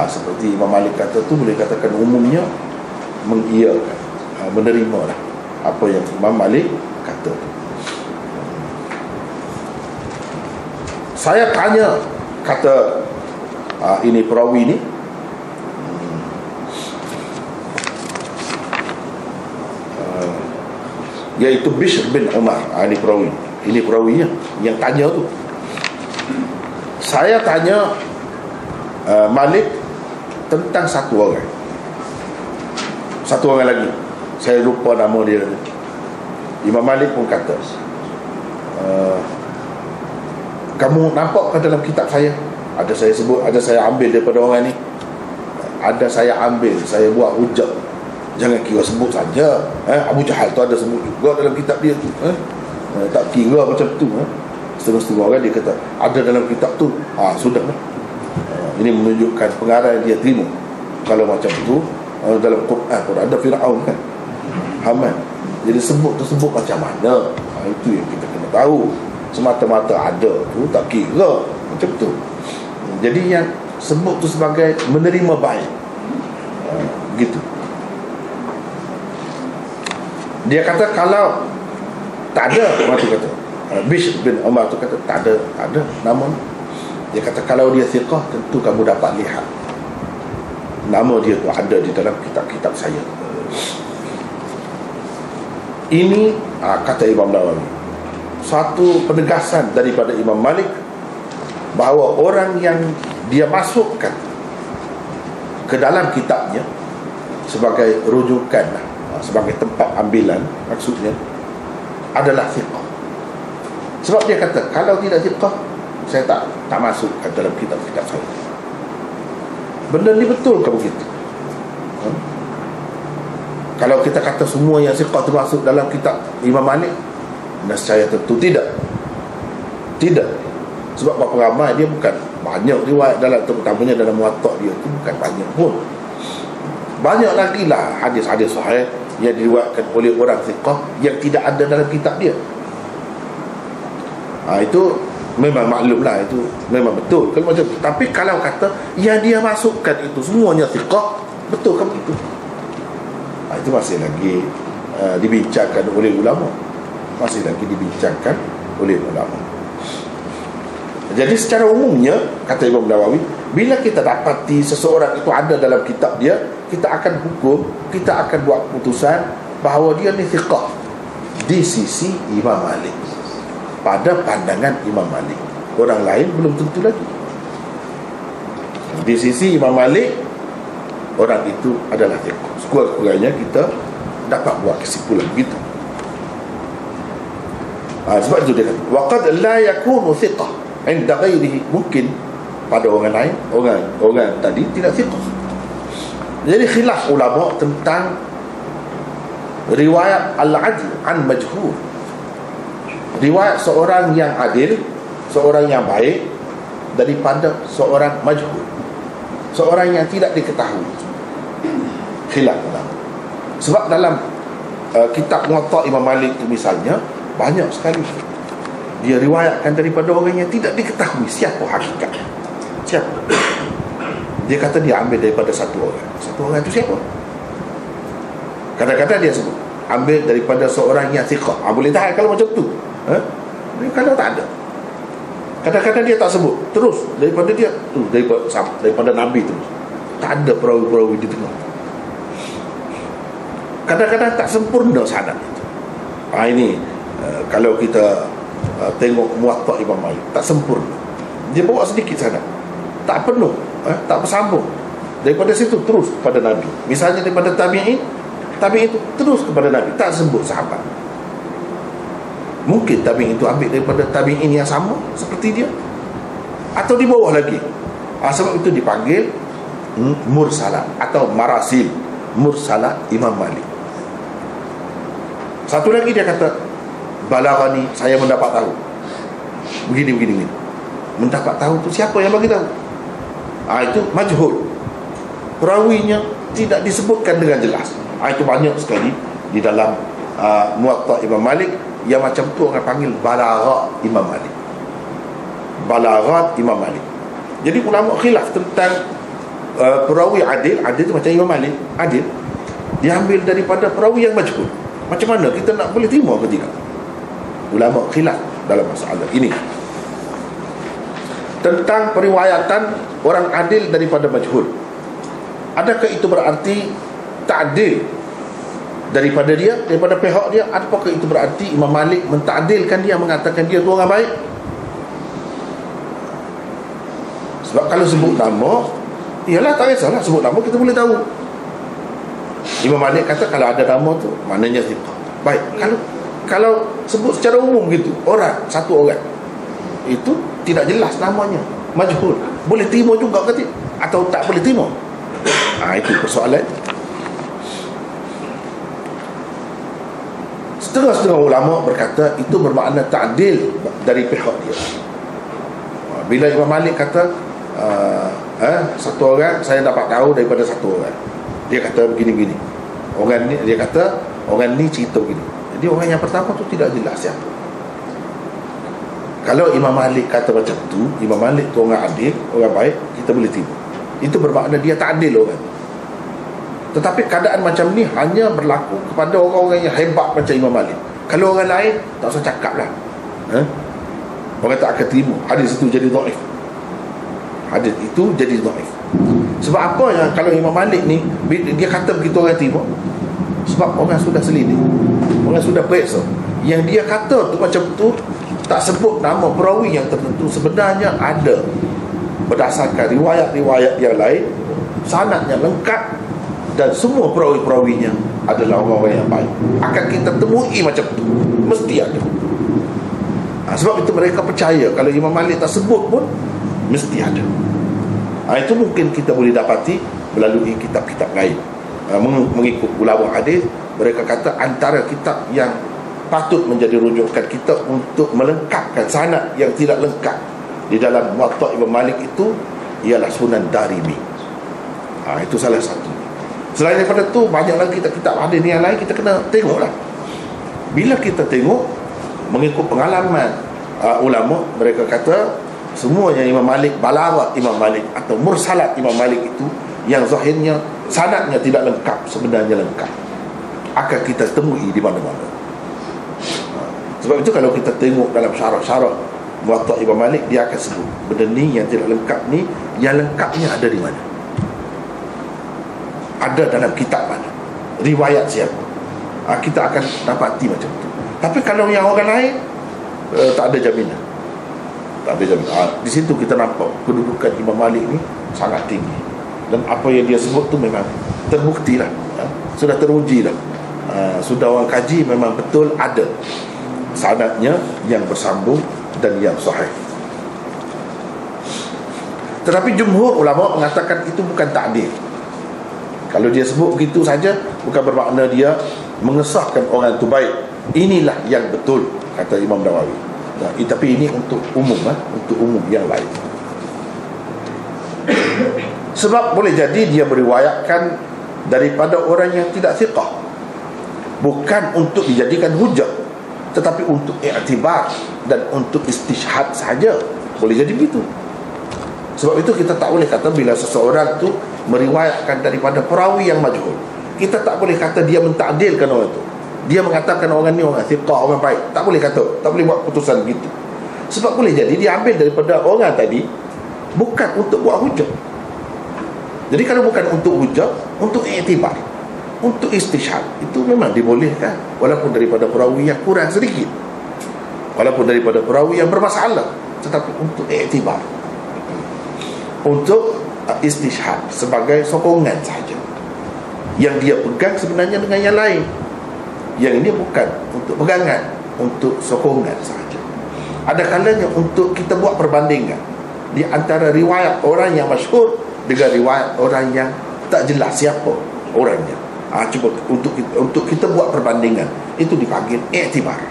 Seperti Imam Malik kata tu, boleh katakan umumnya mengiyakan, menerimalah apa yang Imam Malik kata tu. Saya tanya, kata ini perawi ni, iaitu Bishr bin Umar. Ini perawi, ini perawinya yang tanya tu. Saya tanya Malik tentang satu orang lagi, saya lupa nama dia. Imam Malik pun kata, kamu nampak ke dalam kitab saya, ada saya sebut, ada saya ambil daripada orang ni, ada saya ambil, saya buat hujah Jangan kira sebut saja. Abu Jahal tu ada sebut juga dalam kitab dia tu. Tak kira macam tu. Setengah-setengah orang dia kata ada dalam kitab tu. Sudahlah. Ini menunjukkan pengarang dia terima. Kalau macam tu dalam Quran pun ada Firaun kan, Haman. Jadi sebut tersebut macam mana, itu yang kita kena tahu. Semata-mata ada tu tak kira macam tu. Jadi yang sebut tu sebagai menerima baik, gitu. Dia kata kalau tak ada, orang tu kata, Bishr bin Umar tu kata tak ada nama. Dia kata kalau dia thiqah, tentu kamu dapat lihat nama dia tu ada di dalam kitab-kitab saya. Ini kata Imam Nawawi, satu penegasan daripada Imam Malik bahawa orang yang dia masukkan ke dalam kitabnya sebagai rujukan, sebagai tempat ambilan, maksudnya adalah thiqah. Sebab dia kata kalau tidak thiqah, saya tak masuk ke dalam kitab-kitab saya. Benda ni betul ke begitu? Kalau kita kata semua yang thiqah tu masuk dalam kitab Imam Malik, nescaya tentu tidak. Sebab berapa ramai dia bukan banyak riwayat dalam, terutamanya dalam Muwatta dia tu bukan banyak pun. Banyak lagi lah hadis-hadis sahih yang diriwayatkan oleh orang thiqah yang tidak ada dalam kitab dia. Itu memang maklum lah, itu memang betul kalau macam tu. Tapi kalau kata yang dia masukkan itu semuanya thiqah, betul kan begitu? Itu masih lagi dibincangkan oleh ulama. Jadi secara umumnya, kata Imam Nawawi, bila kita dapati seseorang itu ada dalam kitab dia, kita akan hukum, kita akan buat keputusan bahawa dia ni thiqah di sisi Imam Malik, pada pandangan Imam Malik. Orang lain belum tentu lagi. Di sisi Imam Malik, orang itu adalah thiqah. Sekurang-kurangnya kita dapat buat kesimpulan begitu. Sebab itu dia kata waqad la yakunu thiqah 'inda ghairihi, mungkin pada orang lain, orang tadi tidak thiqah. Jadi khilaf ulama tentang riwayat al-'adl an majhul, riwayat seorang yang adil, seorang yang baik daripada seorang majhul, seorang yang tidak diketahui. Khilaf ulama. Sebab dalam kitab Muwatta Imam Malik itu misalnya, banyak sekali dia riwayatkan daripada orang yang tidak diketahui siapa hakikatnya. Siapa? Dia kata dia ambil daripada satu orang. Satu orang itu siapa? Kadang-kadang dia sebut ambil daripada seorang yang thiqah. Boleh tahan kalau macam tu. Kalau tak ada, kadang-kadang dia tak sebut, terus daripada dia tu, daripada Nabi terus, tak ada perawi-perawi di tengah. Kadang-kadang tak sempurna sanad itu. Ini kalau kita tengok Muwatta Imam Malik, tak sempurna. Dia bawa sedikit sanad, tak penuh, tak bersambung. Daripada situ terus kepada Nabi. Misalnya daripada tabi'in itu terus kepada Nabi, tak sebut sahabat. Mungkin tabi'in itu ambil daripada tabi'in yang sama seperti dia, atau di bawah lagi. Sebab itu dipanggil mursalah atau marasil, mursalah Imam Malik. Satu lagi dia kata balaghani, saya mendapat tahu begini. Mendapat tahu tu siapa yang bagi tahu? Itu majhul, perawinya tidak disebutkan dengan jelas. Itu banyak sekali di dalam Muwatta Imam Malik yang macam tu orang panggil balaghat Imam Malik. Balaghat Imam Malik. Jadi ulama khilaf tentang perawi adil tu macam Imam Malik adil, diambil daripada perawi yang majhul. Macam mana kita nak boleh terima ke tidak? Ulama khilaf dalam masalah ini. Tentang periwayatan orang adil daripada majhul, adakah itu berarti ta'dil daripada dia, daripada pihak dia? Apakah itu berarti Imam Malik mentakdilkan dia, mengatakan dia tu orang baik? Sebab kalau sebut nama, ialah tak kisahlah sebut nama, kita boleh tahu. Imam Malik kata kalau ada nama tu maknanya thiqah. Baik, kalau sebut secara umum gitu, satu orang itu tidak jelas namanya, majhul, boleh terima juga ke tidak? Atau tak boleh terima? Itu persoalan. Setengah-setengah ulama berkata itu bermakna ta'dil dari pihak dia. Bila Imam Malik kata satu orang saya dapat tahu daripada satu orang, dia kata begini-begini, orang ni, dia kata orang ni cerita begini, jadi orang yang pertama tu tidak jelas siapa. Kalau Imam Malik kata macam tu, Imam Malik tu orang adil, orang baik, kita boleh terima. Itu bermakna dia tak adil orang. Tetapi keadaan macam ni hanya berlaku kepada orang-orang yang hebat macam Imam Malik. Kalau orang lain, tak usah cakap lah. Orang tak akan terima. Hadis itu jadi dhaif. Hadis itu jadi dhaif. Sebab apa yang kalau Imam Malik ni dia kata begitu orang terima? Sebab orang sudah selidik, orang sudah periksa. Yang dia kata tu macam tu, tak sebut nama perawi yang tertentu, sebenarnya ada berdasarkan riwayat-riwayat yang lain, sanadnya lengkap dan semua perawi-perawinya adalah orang-orang yang baik. Akan kita temui macam tu, mesti ada. Sebab itu mereka percaya kalau Imam Malik tak sebut pun mesti ada. Itu mungkin kita boleh dapati melalui kitab-kitab lain. Mengikut ulama hadis, mereka kata antara kitab yang patut menjadi rujukan kita untuk melengkapkan sanad yang tidak lengkap di dalam Muwatta Imam Malik itu ialah Sunan Darimi. Itu salah satu. Selain daripada tu, banyak lagi kitab-kitab hadis yang lain kita kena tengoklah. Bila kita tengok mengikut pengalaman ulama, mereka kata semuanya Imam Malik, balaghah Imam Malik atau mursalat Imam Malik itu yang zahirnya sanadnya tidak lengkap, sebenarnya lengkap, akan kita temui di mana-mana. Sebab itu kalau kita tengok dalam syarah-syarah Muwatta Imam Malik, dia akan sebut benda ni yang tidak lengkap ni, yang lengkapnya ada di mana, ada dalam kitab mana, riwayat siapa. Kita akan dapati macam tu. Tapi kalau yang orang lain, tak ada jaminan. Tak ada jaminan. Di situ kita nampak kedudukan Imam Malik ni sangat tinggi. Dan apa yang dia sebut tu memang terbukti lah, sudah teruji lah. Sudah orang kaji, memang betul ada sanadnya yang bersambung dan yang sahih. Tetapi jumhur ulama mengatakan itu bukan ta'dil. Kalau dia sebut begitu saja, bukan bermakna dia mengesahkan orang itu baik. Inilah yang betul, kata Imam Nawawi. Tapi ini untuk umum, untuk umum yang lain. Sebab boleh jadi dia meriwayatkan daripada orang yang tidak thiqah, bukan untuk dijadikan hujah, tetapi untuk i'tibar dan untuk istishhad saja. Boleh jadi begitu. Sebab itu kita tak boleh kata bila seseorang tu meriwayatkan daripada perawi yang majhul, kita tak boleh kata dia mentakdilkan orang itu. Dia mengatakan orang ni orang thiqah, orang baik. Tak boleh kata, tak boleh buat putusan begitu. Sebab boleh jadi dia ambil daripada orang tadi bukan untuk buat hujah. Jadi kalau bukan untuk hujah, untuk i'tibar, untuk istishhad, itu memang dibolehkan, walaupun daripada perawi yang kurang sedikit, walaupun daripada perawi yang bermasalah, tetapi untuk i'tibar, untuk istishhad, sebagai sokongan saja. Yang dia pegang sebenarnya dengan yang lain. Yang ini bukan untuk pegangan, untuk sokongan saja. Ada kalanya untuk kita buat perbandingan di antara riwayat orang yang masyhur dengan riwayat orang yang tak jelas siapa orangnya. Cuba untuk kita buat perbandingan, itu dipanggil i'tibar.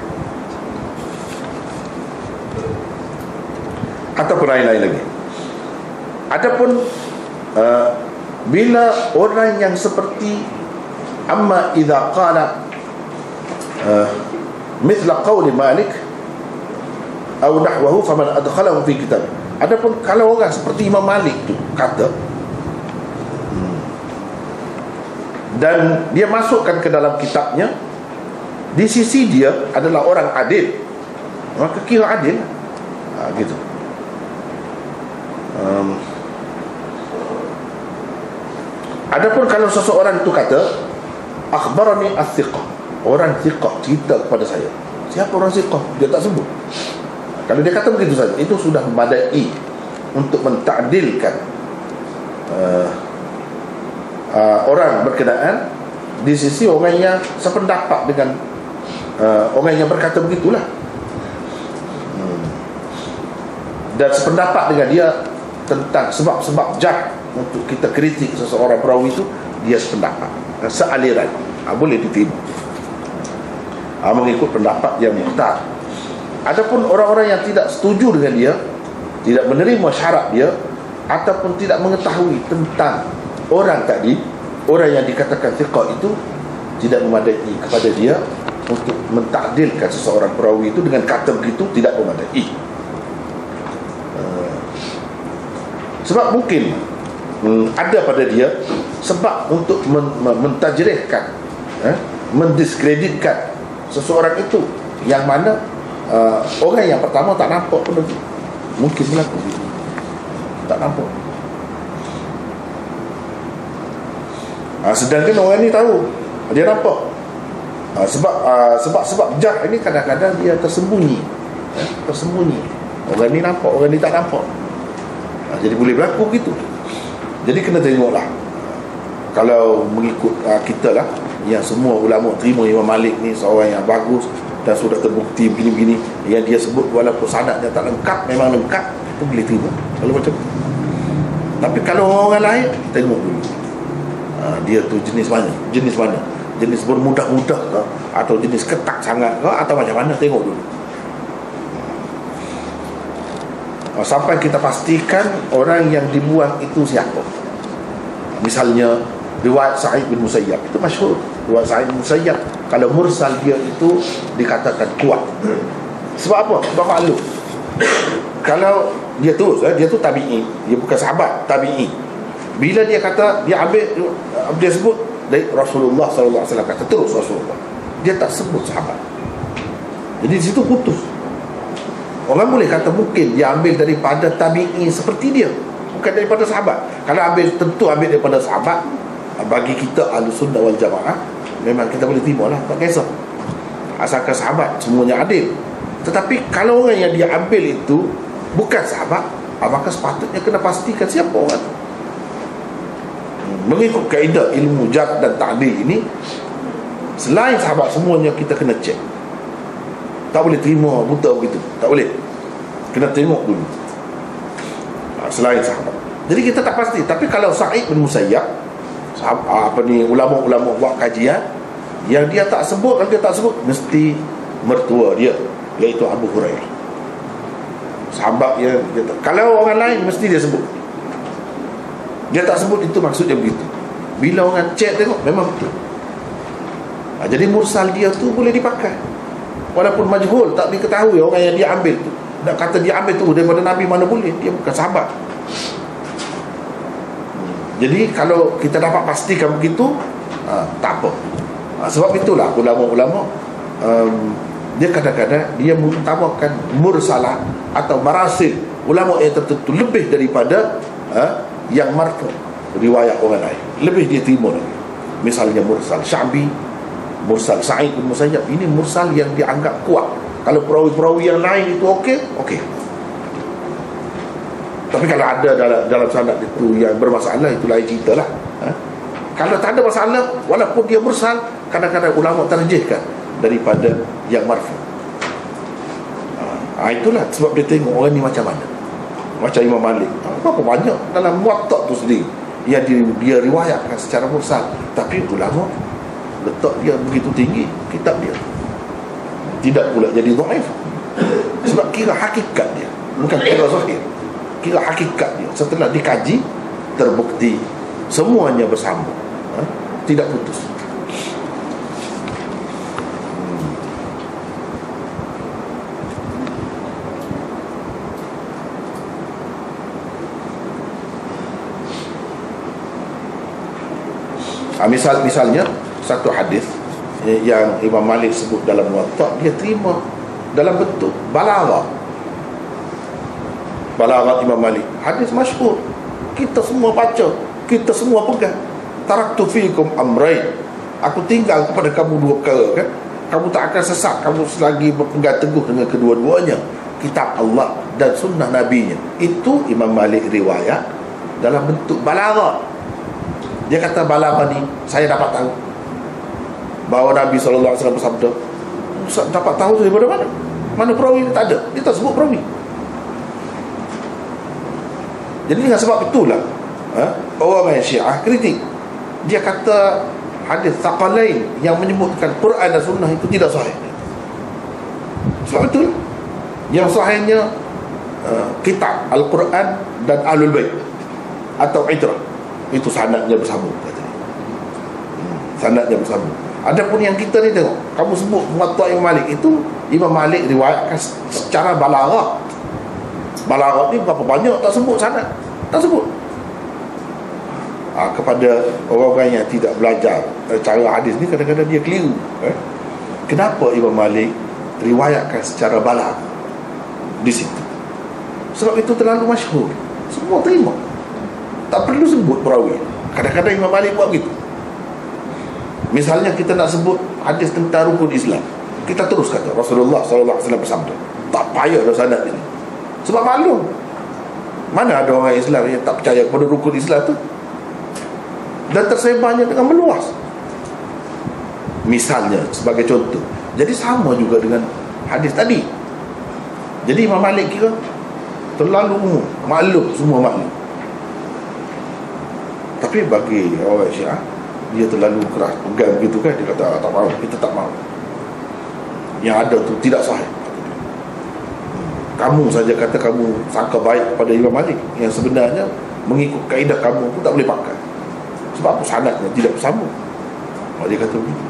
Ataupun lain-lain lagi. Adapun bila orang yang seperti amma idza qala mithla qawli Malik atau nahwahu faman adkhalahu fi kitab. Adapun kalau orang seperti Imam Malik tu kata dan dia masukkan ke dalam kitabnya, di sisi dia adalah orang adil, maka kira adil, gitu. Adapun kalau seseorang itu kata akhbarani as-thiqah, orang thiqah cerita kepada saya. Siapa orang thiqah? Dia tak sebut. Kalau dia kata begitu saja, itu sudah memadai untuk mentakdilkan orang berkenaan di sisi orang yang sependapat dengan orang yang berkata begitulah, dan sependapat dengan dia tentang sebab-sebab jarh untuk kita kritik seseorang perawi itu, dia sependapat, sealiran, boleh diterima. mengikut pendapat yang muhtar. Adapun orang-orang yang tidak setuju dengan dia, tidak menerima syarat dia, ataupun tidak mengetahui tentang orang tadi, orang yang dikatakan thiqah itu, tidak memadai kepada dia untuk mentakdilkan seseorang perawi itu dengan kata begitu, tidak memadai. Sebab mungkin ada pada dia sebab untuk mentajrihkan, mendiskreditkan seseorang itu, yang mana orang yang pertama tak nampak pun lagi. Mungkin berlaku gitu, tak nampak. Sedangkan orang ni tahu, dia nampak. Sebab jah ini kadang-kadang dia tersembunyi, tersembunyi. Orang ni nampak, orang ni tak nampak. Jadi boleh berlaku gitu. Jadi kena tengoklah. Kalau mengikut kita lah, yang semua ulama terima Imam Malik ni seorang yang bagus dan sudah terbukti begini-begini, yang dia sebut walaupun sanadnya tak lengkap, memang lengkap, itu boleh terima kalau macam tu. Tapi kalau orang lain, tengok dulu dia tu jenis mana, jenis bermudah-mudah ke, atau jenis ketat sangat ke, atau macam mana, tengok dulu. Sampai kita pastikan orang yang dibuang itu siapa. Misalnya riwayat Sa'id bin Musayyab, itu masyhur. Riwayat Sa'id bin Musayyab, kalau mursal dia itu dikatakan kuat. Sebab apa? Sebab maklum, kalau dia terus, dia tu tabi'i, dia bukan sahabat, tabi'i. Bila dia kata, dia ambil, dia sebut dari Rasulullah SAW, kata terus Rasulullah, dia tak sebut sahabat. Jadi di situ putus. Orang boleh kata mungkin dia ambil daripada tabi'i seperti dia, bukan daripada sahabat. Kalau ambil, tentu ambil daripada sahabat. Bagi kita Ahlussunnah wal Jamaah, memang kita boleh terima lah, tak kisah, asalkan sahabat semuanya adil. Tetapi kalau orang yang dia ambil itu bukan sahabat, maka sepatutnya kena pastikan siapa orang tu. Mengikut kaedah ilmu jarh dan ta'dil ini, selain sahabat semuanya kita kena cek. Tak boleh terima buta begitu, tak boleh. Kena tengok dulu selain sahabat. Jadi kita tak pasti. Tapi kalau Sa'id bin Musayyab, ulama-ulama buat kajian, yang dia tak sebut, kalau dia tak sebut, mesti mertua dia, iaitu Abu Hurairah, sahabat dia kalau orang lain mesti dia sebut. Dia tak sebut, itu maksudnya begitu. Bila orang cek tengok, memang betul. Jadi mursal dia tu boleh dipakai, walaupun majhul, tak diketahui orang yang dia ambil tu. Nak kata dia ambil tu daripada Nabi, mana boleh, dia bukan sahabat. Jadi kalau kita dapat pastikan begitu, tak apa. Sebab itulah ulama-ulama, dia kadang-kadang dia mengutamakan mursalah atau marasil ulama yang tertentu lebih daripada yang marfu, riwayat orang lain, lebih dia terima lagi. Misalnya mursal Sya'bi, mursal Sa'id bin Musayyab, ini mursal yang dianggap kuat. Kalau perawi-perawi yang lain itu okey. Tapi kalau ada dalam sanad itu yang bermasalah, itu lain cerita lah. Kalau tak ada masalah, walaupun dia mursal, kadang-kadang ulama terjihkan daripada yang marfu. Itulah sebab dia tengok orang ni macam mana. Macam Imam Malik, berapa banyak dalam Muwatta tu sendiri yang dia riwayatkan secara mursal, tapi ulama letak dia begitu tinggi kitab dia, tidak pula jadi dhaif. Sebab kira hakikat dia, bukan kira zahir, kira hakikat dia. Setelah dikaji, terbukti semuanya bersambung, tidak putus. Misalnya satu hadis yang Imam Malik sebut dalam Muwatta, dia terima dalam bentuk balaghah. Balaghah Imam Malik, hadis masyhur, kita semua baca, kita semua pegang. Taraktu fikum amrain, aku tinggal kepada kamu dua perkara, kan? Kamu tak akan sesat kamu selagi berpegang teguh dengan kedua-duanya, kitab Allah dan sunnah Nabi-Nya. Itu Imam Malik riwayat dalam bentuk balaghah. Dia kata balaghah ni, saya dapat tahu bahawa Nabi SAW bersabda. Dapat tahu daripada mana? Mana perawi ni? Tak ada. Dia tak sebut perawi. Jadi dengan sebab itulah orang yang Syiah kritik. Dia kata hadis Thaqalain yang menyebutkan Quran dan Sunnah itu tidak sahih. Sebab itulah yang sahihnya kitab Al-Quran dan Ahlul Bait atau Itrah itu sanadnya bersambung katanya. Sanadnya bersambung. Adapun yang kita ni tengok, kamu sebut Muwatta Imam Malik, itu Imam Malik riwayatkan secara balaghah. Balaghah ni berapa banyak tak sebut sanad, tak sebut. Kepada orang-orang yang tidak belajar cara hadis ni, kadang-kadang dia keliru. Kenapa Imam Malik riwayatkan secara balagh di situ? Sebab itu terlalu masyhur, semua terima, tak perlu sebut perawi. Kadang-kadang Imam Malik buat begitu. Misalnya kita nak sebut hadis tentang rukun Islam, kita terus kata Rasulullah SAW bersabda, tak payah dah sanad ini. Sebab maklum, mana ada orang Islam yang tak percaya kepada rukun Islam tu, dan tersebarnya dengan meluas. Misalnya sebagai contoh, jadi sama juga dengan hadis tadi. Jadi Imam Malik kira terlalu umum, maklum, semua maklum. Tapi bagi orang Syiah, dia terlalu keras pegang begitu kan, dia kata tak mahu, kita tak mahu, yang ada tu tidak sahih. Kamu saja kata kamu sangka baik pada Imam Malik, yang sebenarnya mengikut kaedah kamu pun tak boleh pakai. Sebab apa? Sanadnya tidak bersambung. Dia kata begitu.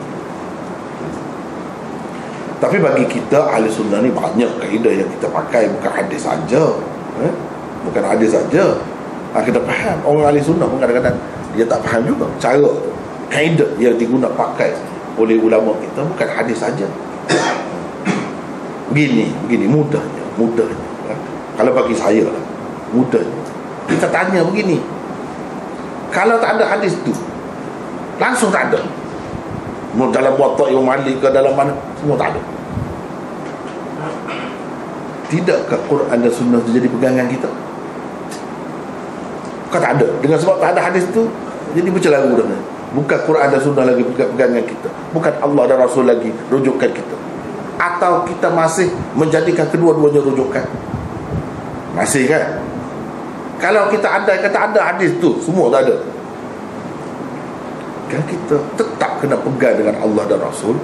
Tapi bagi kita ahli sunnah ni banyak kaedah yang kita pakai, bukan hadis saja. Bukan hadis saja. Kita faham. Orang ahli sunnah pun kadang-kadang dia tak faham juga cara, kaedah yang digunakan pakai oleh ulama kita bukan hadis saja. Begini mudahnya. Kalau bagi saya lah, mudahnya kita tanya begini, kalau tak ada hadis tu, langsung tak ada. Dalam Muwatta Imam Malik ke dalam mana, semua tak ada. Tidakkah Quran dan Sunnah itu jadi pegangan kita? Kan tak ada. Dengan sebab tak ada hadis tu, jadi bercelaru dah. Bukan Quran dan Sunnah lagi pegangan kita, bukan Allah dan Rasul lagi rujukan kita. Atau kita masih menjadikan kedua-duanya rujukan? Masih kan? Kalau kita ada kata ada hadis tu, semua tak ada, kan kita tetap kena pegang dengan Allah dan Rasul,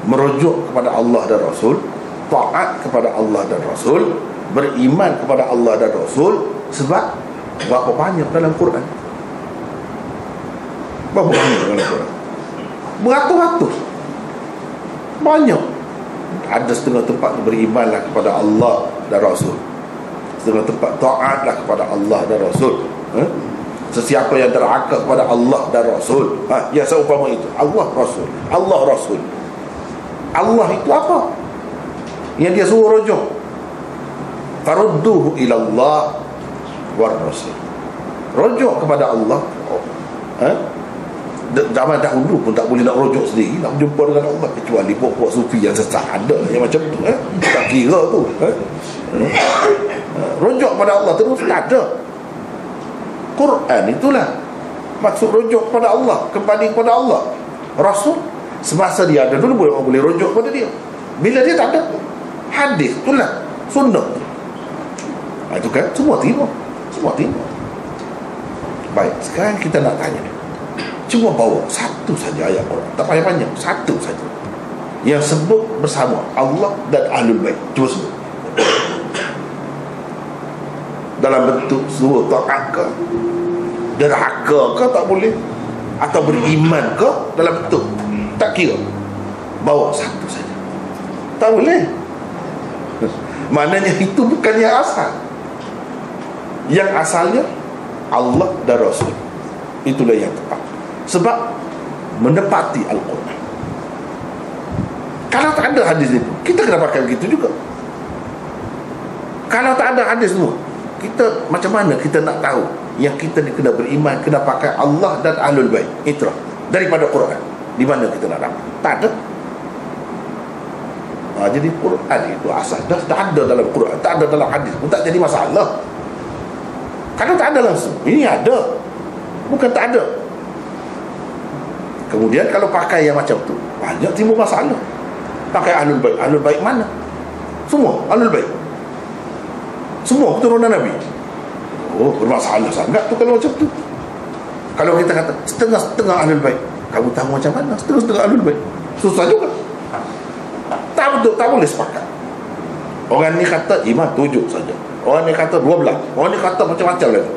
merujuk kepada Allah dan Rasul, taat kepada Allah dan Rasul, beriman kepada Allah dan Rasul. Sebab berapa banyak dalam Quran? Berapa banyak dalam Quran? Beratus-ratus. Banyak. Ada setengah tempat berimanlah kepada Allah dan Rasul, setengah tempat taatlah kepada Allah dan Rasul. Sesiapa yang terakal kepada Allah dan Rasul, ya seumpama itu Allah Rasul, Allah Rasul. Allah itu apa? Yang dia suruh rujuk, farudduhu ila Allah war Rasul. Rujuk kepada Allah. Zaman dahulu pun tak boleh nak rujuk sendiri, nak berjumpa dengan Allah, kecuali puak-puak sufi yang sesat, ada yang macam tu, tak kira tu. Rujuk kepada Allah terus tak ada. Quran itulah maksud rujuk kepada Allah, kembali kepada Allah. Rasul semasa dia ada dulu boleh rujuk kepada dia. Bila dia tak ada, hadis itulah sunnah. Itu kan semua terima. Baik, sekarang kita nak tanya, cuma bawa satu saja ayat Quran, tak payah panjang, satu saja yang sebut bersama Allah dan Ahlul Bait. Cuba sebut dalam bentuk suruh taat ke, derhaka ke tak boleh, atau beriman ke, dalam bentuk tak kira, bawa satu saja, tak boleh. Maknanya itu bukan yang asal. Yang asalnya Allah dan Rasul, itulah yang tepat. Sebab menepati Al-Quran. Kalau tak ada hadis itu, kita kena pakai begitu juga. Kalau tak ada hadis semua, kita macam mana kita nak tahu yang kita ni kena beriman, kena pakai Allah dan Ahlul Bait Itrah daripada Quran? Di mana kita nak dapat? Tak ada. Jadi Quran itu asas dah ada dalam Quran, tak ada dalam hadis pun tak jadi masalah. Kalau tak ada langsung, ini ada, bukan tak ada. Kemudian kalau pakai yang macam tu, banyak timbul masalah. Pakai Ahlul Bait, Ahlul Bait mana? Semua Ahlul Bait, semua keturunan Nabi. Bermasalah sangat tu kalau macam tu. Kalau kita kata setengah-setengah Ahlul Bait, kamu tahu macam mana setengah-setengah Ahlul Bait? Susah juga. Tak betul, tak boleh sepakat. Orang ni kata iman 7 saja, orang ni kata 12, orang ni kata macam-macam lagi.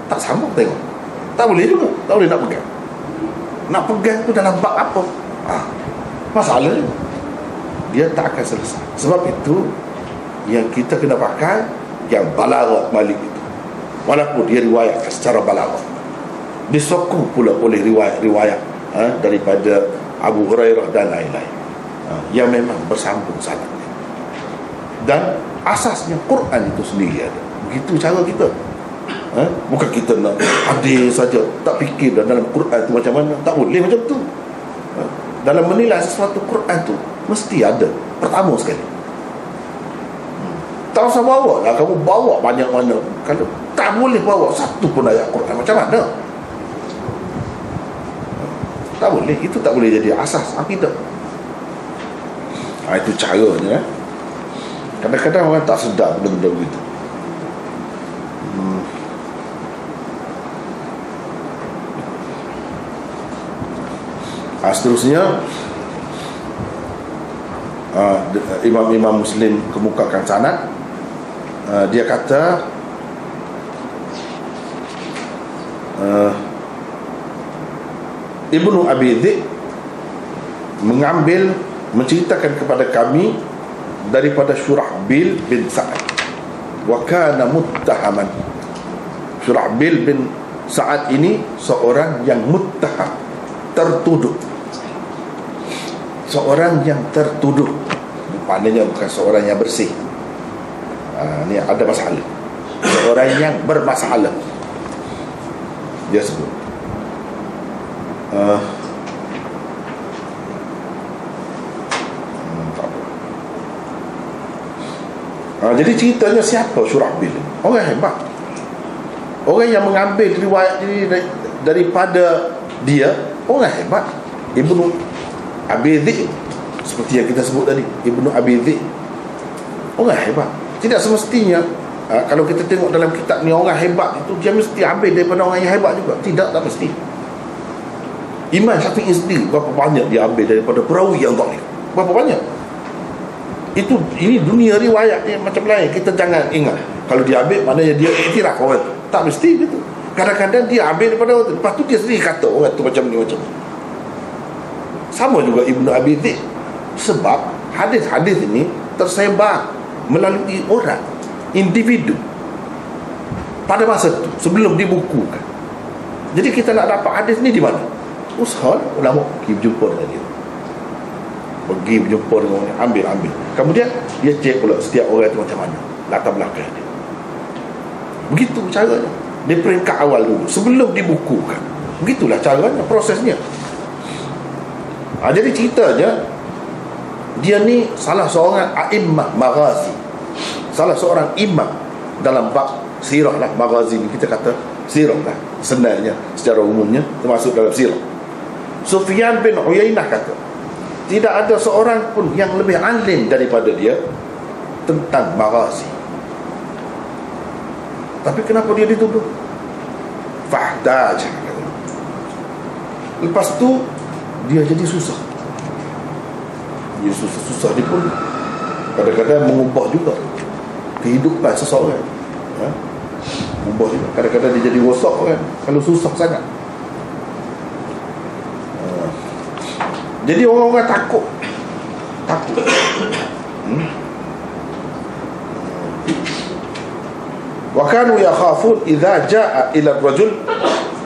Tak sama tengok. Tak boleh juga, tak boleh nak pegang. Nak pegang tu dalam bab apa? Masalahnya dia tak akan selesai. Sebab itu yang kita kena pakai yang balaghah balik itu. Walaupun dia riwayatkan secara balaghah, disokong pula oleh riwayat-riwayat daripada Abu Hurairah dan lain-lain, yang memang bersambung sanadnya. Dan asasnya Quran itu sendiri ada. Begitu cara kita. Bukan kita nak hadis saja, tak fikir dalam Quran tu macam mana. Tak boleh macam tu. Dalam menilai sesuatu Quran tu mesti ada pertama sekali. Tak usah bawa lah, kamu bawa banyak mana. Kalau tak boleh bawa satu pun ayat Quran, macam mana? Tak boleh. Itu tak boleh jadi asas akidah. Itu caranya. Kadang-kadang orang tak sedar benda-benda begitu. Seterusnya, Imam Muslim kemukakan sanad. Dia kata Ibnu Abi Dhi'b menceritakan kepada kami daripada Syurahbil bin Sa'ad, wa kana muttahaman. Syurahbil bin Sa'ad ini seorang yang muttaham, tertuduh. Seorang yang tertuduh, maknanya bukan seorang yang bersih. Ni ada masalah. Seorang yang bermasalah, dia sebut. Jadi ceritanya siapa Syurahbil? Orang hebat, orang yang mengambil riwayat ini daripada dia, orang hebat. Ibnu Abi Dhi'b, seperti yang kita sebut tadi, Ibnu Abi Dhi'b, orang hebat. Tidak semestinya kalau kita tengok dalam kitab ni, orang hebat itu dia mesti ambil daripada orang yang hebat juga. Tidak, tak mesti. Imam Syafi'i sendiri berapa banyak dia ambil daripada perawi yang dhaif, berapa banyak. Ini dunia riwayat yang macam lain. Kita jangan ingat kalau dia ambil maknanya dia iktiraf orang tu. Tak mesti gitu. Kadang-kadang dia ambil daripada orang tu, lepas tu dia sendiri kata orang tu macam ni, macam ni. Sama juga Ibnu Abi Dhi'b. Sebab hadis-hadis ini tersebar melalui orang, individu, pada masa tu sebelum dibukukan. Jadi kita nak dapat hadis ni di mana? Usaha ulama pergi berjumpa dengan dia, pergi berjumpa dengan orang, ambil. Kemudian dia cek pula setiap orang itu macam mana latar belakang dia. Begitu caranya. Dia peringkat awal dulu sebelum dibukukan. Begitulah caranya, prosesnya. Jadi ceritanya, dia ni salah seorang a'immah maghazi, salah seorang imam dalam bab sirah lah. Maghazi ni kita kata sirah lah sebenarnya, secara umumnya termasuk dalam sirah. Sufyan bin Uyainah kata tidak ada seorang pun yang lebih alim daripada dia tentang maghazi. Tapi kenapa dia dituduh? Fahdaj. Lepas tu dia jadi susah. Dia susah dia pun kadang-kadang mengubah juga kehidupan seseorang. Mengubah juga. Kadang-kadang dia jadi rosak kan, kalau susah sangat. Jadi orang-orang takut. Wa kanu yakhafun idza jaa ila ar-rajul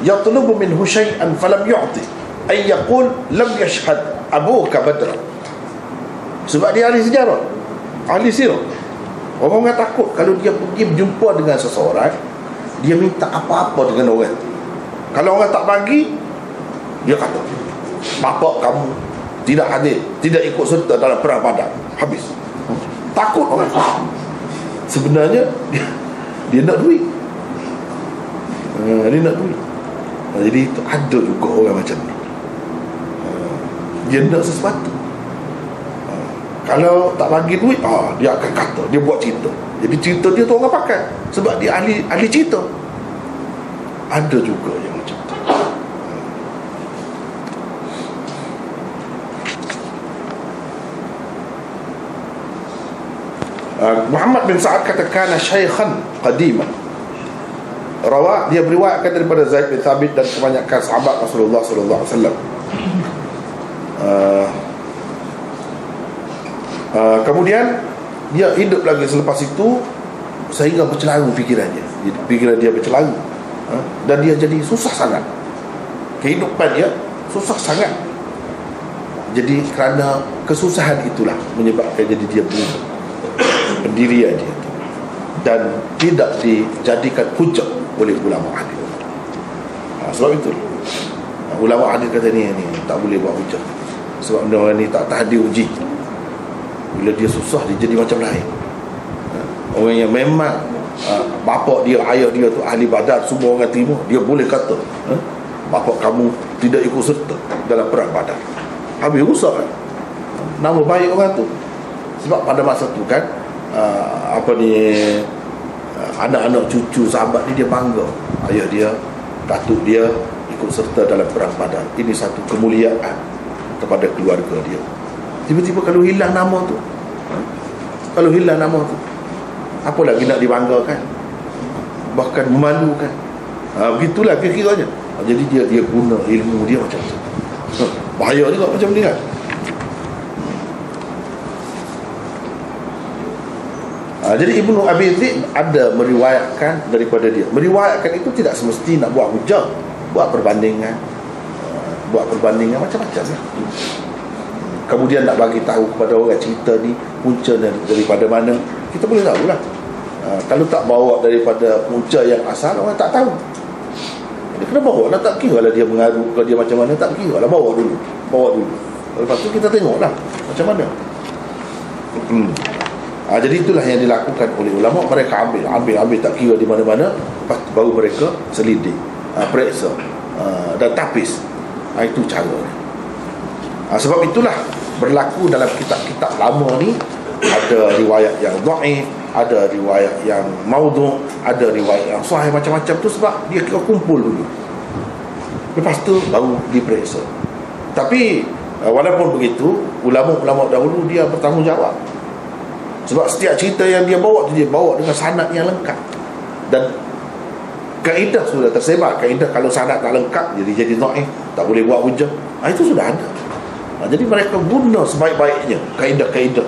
yatlubu minhu shay'an falam yu'ti ay yaqul lam yashhad abuka badra. Sebab dia ahli sejarah, ahli sirah. Orang-orang takut kalau dia pergi berjumpa dengan seseorang, dia minta apa-apa dengan orang. Kalau orang tak bagi, dia kata bapak kamu tidak hadir, tidak ikut serta dalam perang Badar. Habis. Takut orang. Sebenarnya dia nak duit. Dia nak duit. Jadi itu ada juga orang macam ni. Dia nak sesuatu. Kalau tak bagi duit, dia akan kata, dia buat cerita. Jadi cerita dia tu orang pakai sebab dia ahli cerita. Ada juga yang macam tu. Muhammad bin Sa'ad kata kana syaikhan qadiman. Dia beriwayatkan daripada Zaid bin Thabit dan kebanyakan sahabat Rasulullah sallallahu alaihi wasallam. Kemudian dia hidup lagi selepas itu sehingga bercelaru fikirannya. Fikiran dia bercelaru, dan dia jadi susah sangat. Kehidupan dia susah sangat. Jadi kerana kesusahan itulah menyebabkan jadi dia berubah pendirian dia itu, dan tidak dijadikan hujah oleh ulama hadis. Sebab itu ulama hadis kata ni tak boleh buat hujah, sebab orang ni tak tahan diuji. Bila dia susah dia jadi macam lain. Orang yang memang bapak dia, ayah dia tu ahli Badar, semua orang terima, dia boleh kata bapak kamu tidak ikut serta dalam perang Badar. Habis rusak kan nama baik orang tu. Sebab pada masa tu kan anak-anak cucu sahabat ni dia bangga ayah dia, datuk dia ikut serta dalam perang Badar. Ini satu kemuliaan kepada keluarga dia. Tiba-tiba kalau hilang nama tu, apa lagi nak dibanggakan, bahkan memalukan. Begitulah kira-kiranya. Jadi dia guna ilmu dia macam tu. Bahaya juga macam ni kan. Jadi Ibnu Abi Dhi'b ada meriwayatkan daripada dia. Meriwayatkan itu tidak semesti nak buat hujah, buat perbandingan macam-macam lah. Kemudian nak bagi tahu kepada orang cerita ni punca daripada mana, kita boleh tahu lah. Kalau tak bawa daripada punca yang asal, orang tak tahu. Dia kena bawa lah, tak kira lah dia mengaruh ke dia macam mana, tak kira lah, bawa dulu. Lepas tu kita tengok lah macam mana. Jadi itulah yang dilakukan oleh ulama. Mereka ambil tak kira di mana-mana, lepas tu baru mereka selidik, periksa, dan tapis. Itu cara. Sebab itulah berlaku dalam kitab-kitab lama ni, ada riwayat yang dhaif, ada riwayat yang maudhu', ada riwayat yang sahih, macam-macam tu. Sebab dia kira kumpul dulu, lepas tu baru diperiksa. Tapi walaupun begitu, ulama-ulama dahulu dia bertanggungjawab. Sebab setiap cerita yang dia bawa tu, dia bawa dengan sanad yang lengkap. Dan kaedah sudah tersebar. Kaedah kalau sanad tak lengkap, jadi dhaif, tak boleh buat hujah. Itu sudah ada. Jadi mereka guna sebaik-baiknya kaedah-kaedah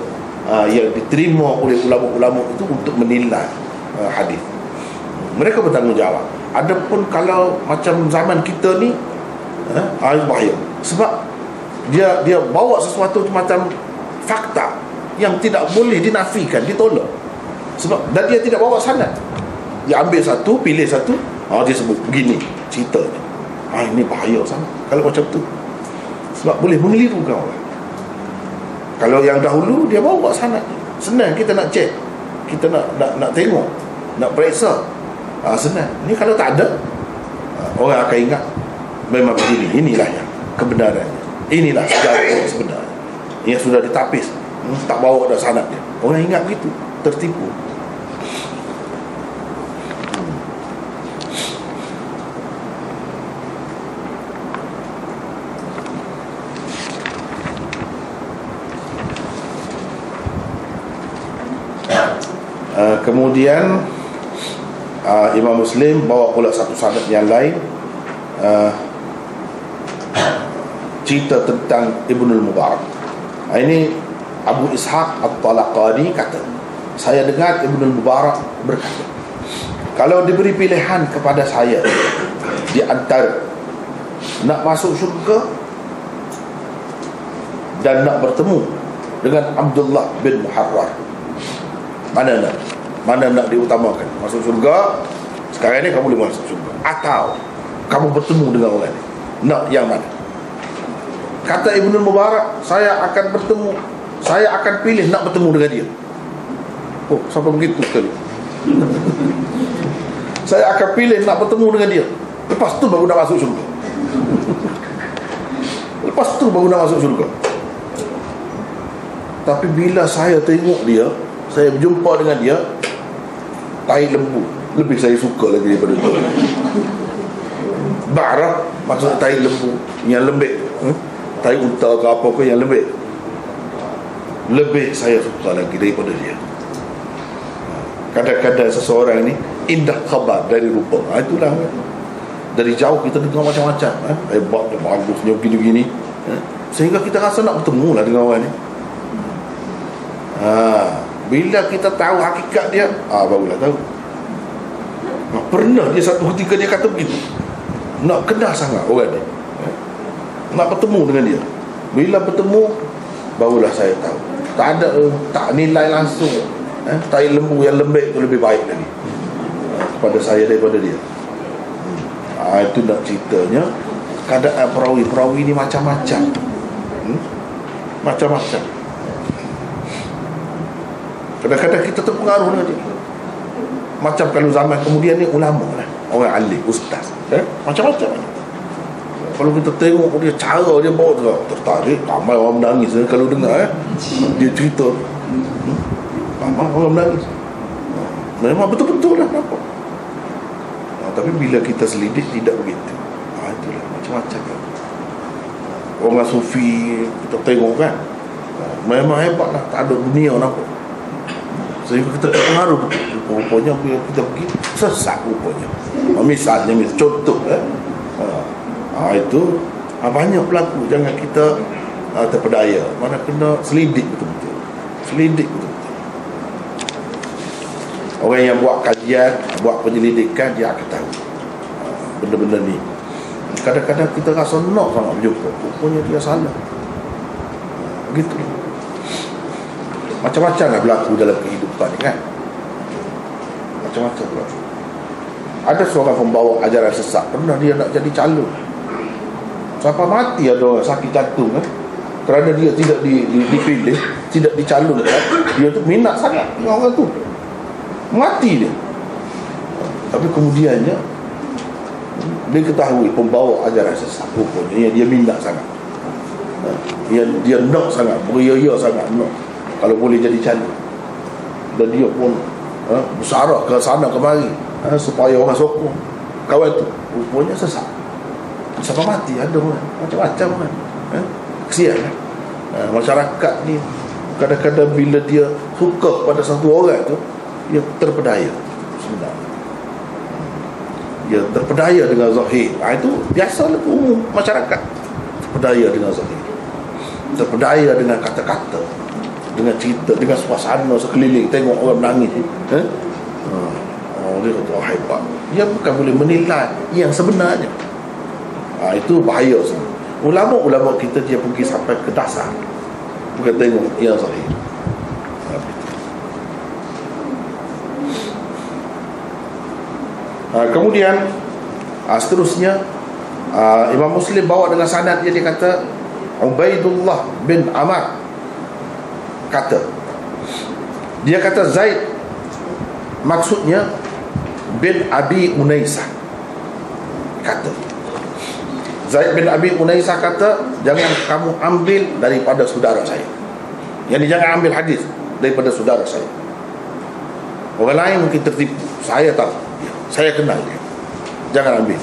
yang diterima oleh ulama-ulama itu untuk menilai hadis. Mereka bertanggungjawab. Adapun kalau macam zaman kita ni, bahaya. Sebab dia bawa sesuatu macam fakta yang tidak boleh dinafikan, ditolak. Sebab dan dia tidak bawa sanad. Dia ambil satu, pilih satu, dia sebut begini ceritanya. Ini bahaya sangat kalau macam tu. Sebab boleh mengelirukan orang. Kalau yang dahulu dia bawa sanad, senang kita nak cek, kita nak tengok, nak periksa, senang. Ni kalau tak ada, orang akan ingat memang begini, inilah yang kebenarannya, inilah sejarah yang sebenarnya, yang sudah ditapis, tak bawa dah sanad dia. Orang ingat begitu, tertipu. Kemudian Imam Muslim bawa pula satu sanad yang lain, cerita tentang Ibnul Mubarak. Ini Abu Ishaq At-Talaqani kata, saya dengar Ibnul Mubarak berkata, kalau diberi pilihan kepada saya di antara nak masuk syurga dan nak bertemu dengan Abdullah bin Muharrar, mana nak diutamakan? Masuk syurga sekarang ni, kamu boleh masuk syurga, atau kamu bertemu dengan orang ni, nak yang mana? Kata Ibnul Mubarak, saya akan pilih nak bertemu dengan dia. Sampai begitu sekali. Saya akan pilih nak bertemu dengan dia, lepas tu baru nak masuk syurga. Lepas tu baru nak masuk syurga. Tapi bila saya tengok dia, saya berjumpa dengan dia, tai lembu lebih saya suka lagi daripada tu. Ba'rah maksud tai lembu yang lembek, tai unta ke apa ke yang lembek, lebih saya suka lagi daripada dia. Kadang-kadang seseorang ni indah khabar dari rupa. Itulah dari jauh kita dengar macam-macam, hebat dia, bagusnya begini-begini, sehingga kita rasa nak bertemu lah dengan orang ni. Bila kita tahu hakikat dia, barulah tahu. Pernah dia satu ketika dia kata begitu, nak kenal sangat orang ni, nak bertemu dengan dia. Bila bertemu, barulah saya tahu. Tak nilai langsung, tai lembu yang lembek tu lebih baik lagi kepada saya daripada dia. Itu nak ceritanya. Keadaan perawi-perawi ni macam-macam, macam-macam. Kadang-kadang kita terpengaruh dengan dia. Macam kalau zaman kemudian ni ulama lah, orang alim, ustaz, macam-macam. Kalau kita tengok dia, cara dia bawa tu, tertarik. Ramai orang menangis kalau dengar dia cerita. Ramai orang menangis. Memang betul-betul lah nampak. Tapi bila kita selidik, tidak begitu. Itulah macam-macam kan. Orang sufi kita tengok kan, memang hebat lah, tak ada dunia nampak. Sehingga kita terpengaruh. Rupanya bila kita pergi, sesat rupanya. Misalnya contoh itu banyak berlaku. Jangan kita terpedaya. Mana kena selidik betul-betul. Selidik betul-betul. Orang yang buat kajian, buat penyelidikan, dia akan tahu benda-benda ni. Kadang-kadang kita rasa nak sangat berjumpa, rupanya dia salah. Begitu. Macam-macam lah berlaku dalam kehidupan ni kan. Macam-macam berlaku. Ada seorang pembawa ajaran sesat, pernah dia nak jadi calon. Sampai mati ada orang sakit jantung kan, kerana dia tidak dipilih, tidak dicalonkan. Dia tu minat sangat dengan orang tu, mati dia. Tapi kemudiannya dia ketahui pembawa ajaran sesat, rupanya dia minat sangat, dia nak sangat, beria sangat nak kalau boleh jadi calon. Dan dia pun bersarah ke sana kemari supaya orang sokong kawan tu. Rupanya sesat sampai mati. Ada orang macam-macam kan. Kesian kan. Masyarakat ni kadang-kadang bila dia suka pada satu orang tu, dia terpedaya sebenarnya. Dia terpedaya dengan zahir. Itu biasalah umum masyarakat, terpedaya dengan zahir, terpedaya dengan kata-kata, dengan cerita, dengan suasana sekeliling. Tengok orang menangis, dia kata hebat. Dia bukan boleh menilai yang sebenarnya. Itu bahaya semua. Ulama-ulama kita dia pergi sampai ke dasar, bukan tengok yang zahir. Kemudian seterusnya Imam Muslim bawa dengan sanad dia kata, Ubaidullah bin Amr kata, dia kata Zaid, maksudnya bin Abi Unaisah, kata Zaid bin Abi Unaisah kata, jangan kamu ambil daripada saudara saya. Yang jangan ambil hadis daripada saudara saya. Orang lain mungkin tertipu, saya tahu, saya kenal dia, jangan ambil.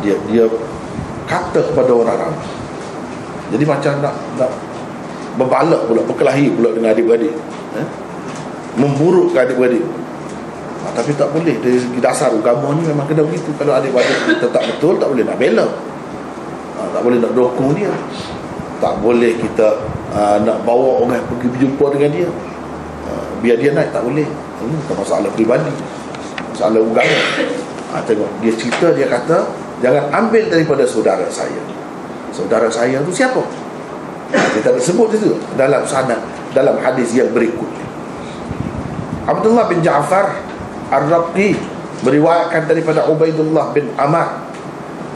Dia kata kepada orang ramai. Jadi macam nak berbalak pula, berkelahi pula dengan adik-beradik, memburuk ke adik-beradik. Tapi tak boleh. Dari segi dasar agama ni memang kena begitu. Kalau adik-beradik kita tak betul, tak boleh nak bela, tak boleh nak dokong dia, tak boleh kita nak bawa orang pergi berjumpa dengan dia, biar dia naik, tak boleh. Ini bukan masalah peribadi, masalah agama. Tengok dia cerita, dia kata jangan ambil daripada saudara saya. Saudara saya tu siapa? Dia tak sebut itu dalam sanad, dalam hadis yang berikutnya. Abdullah bin Ja'far Ar-Rabqi meriwayatkan daripada Ubaidullah bin Amr,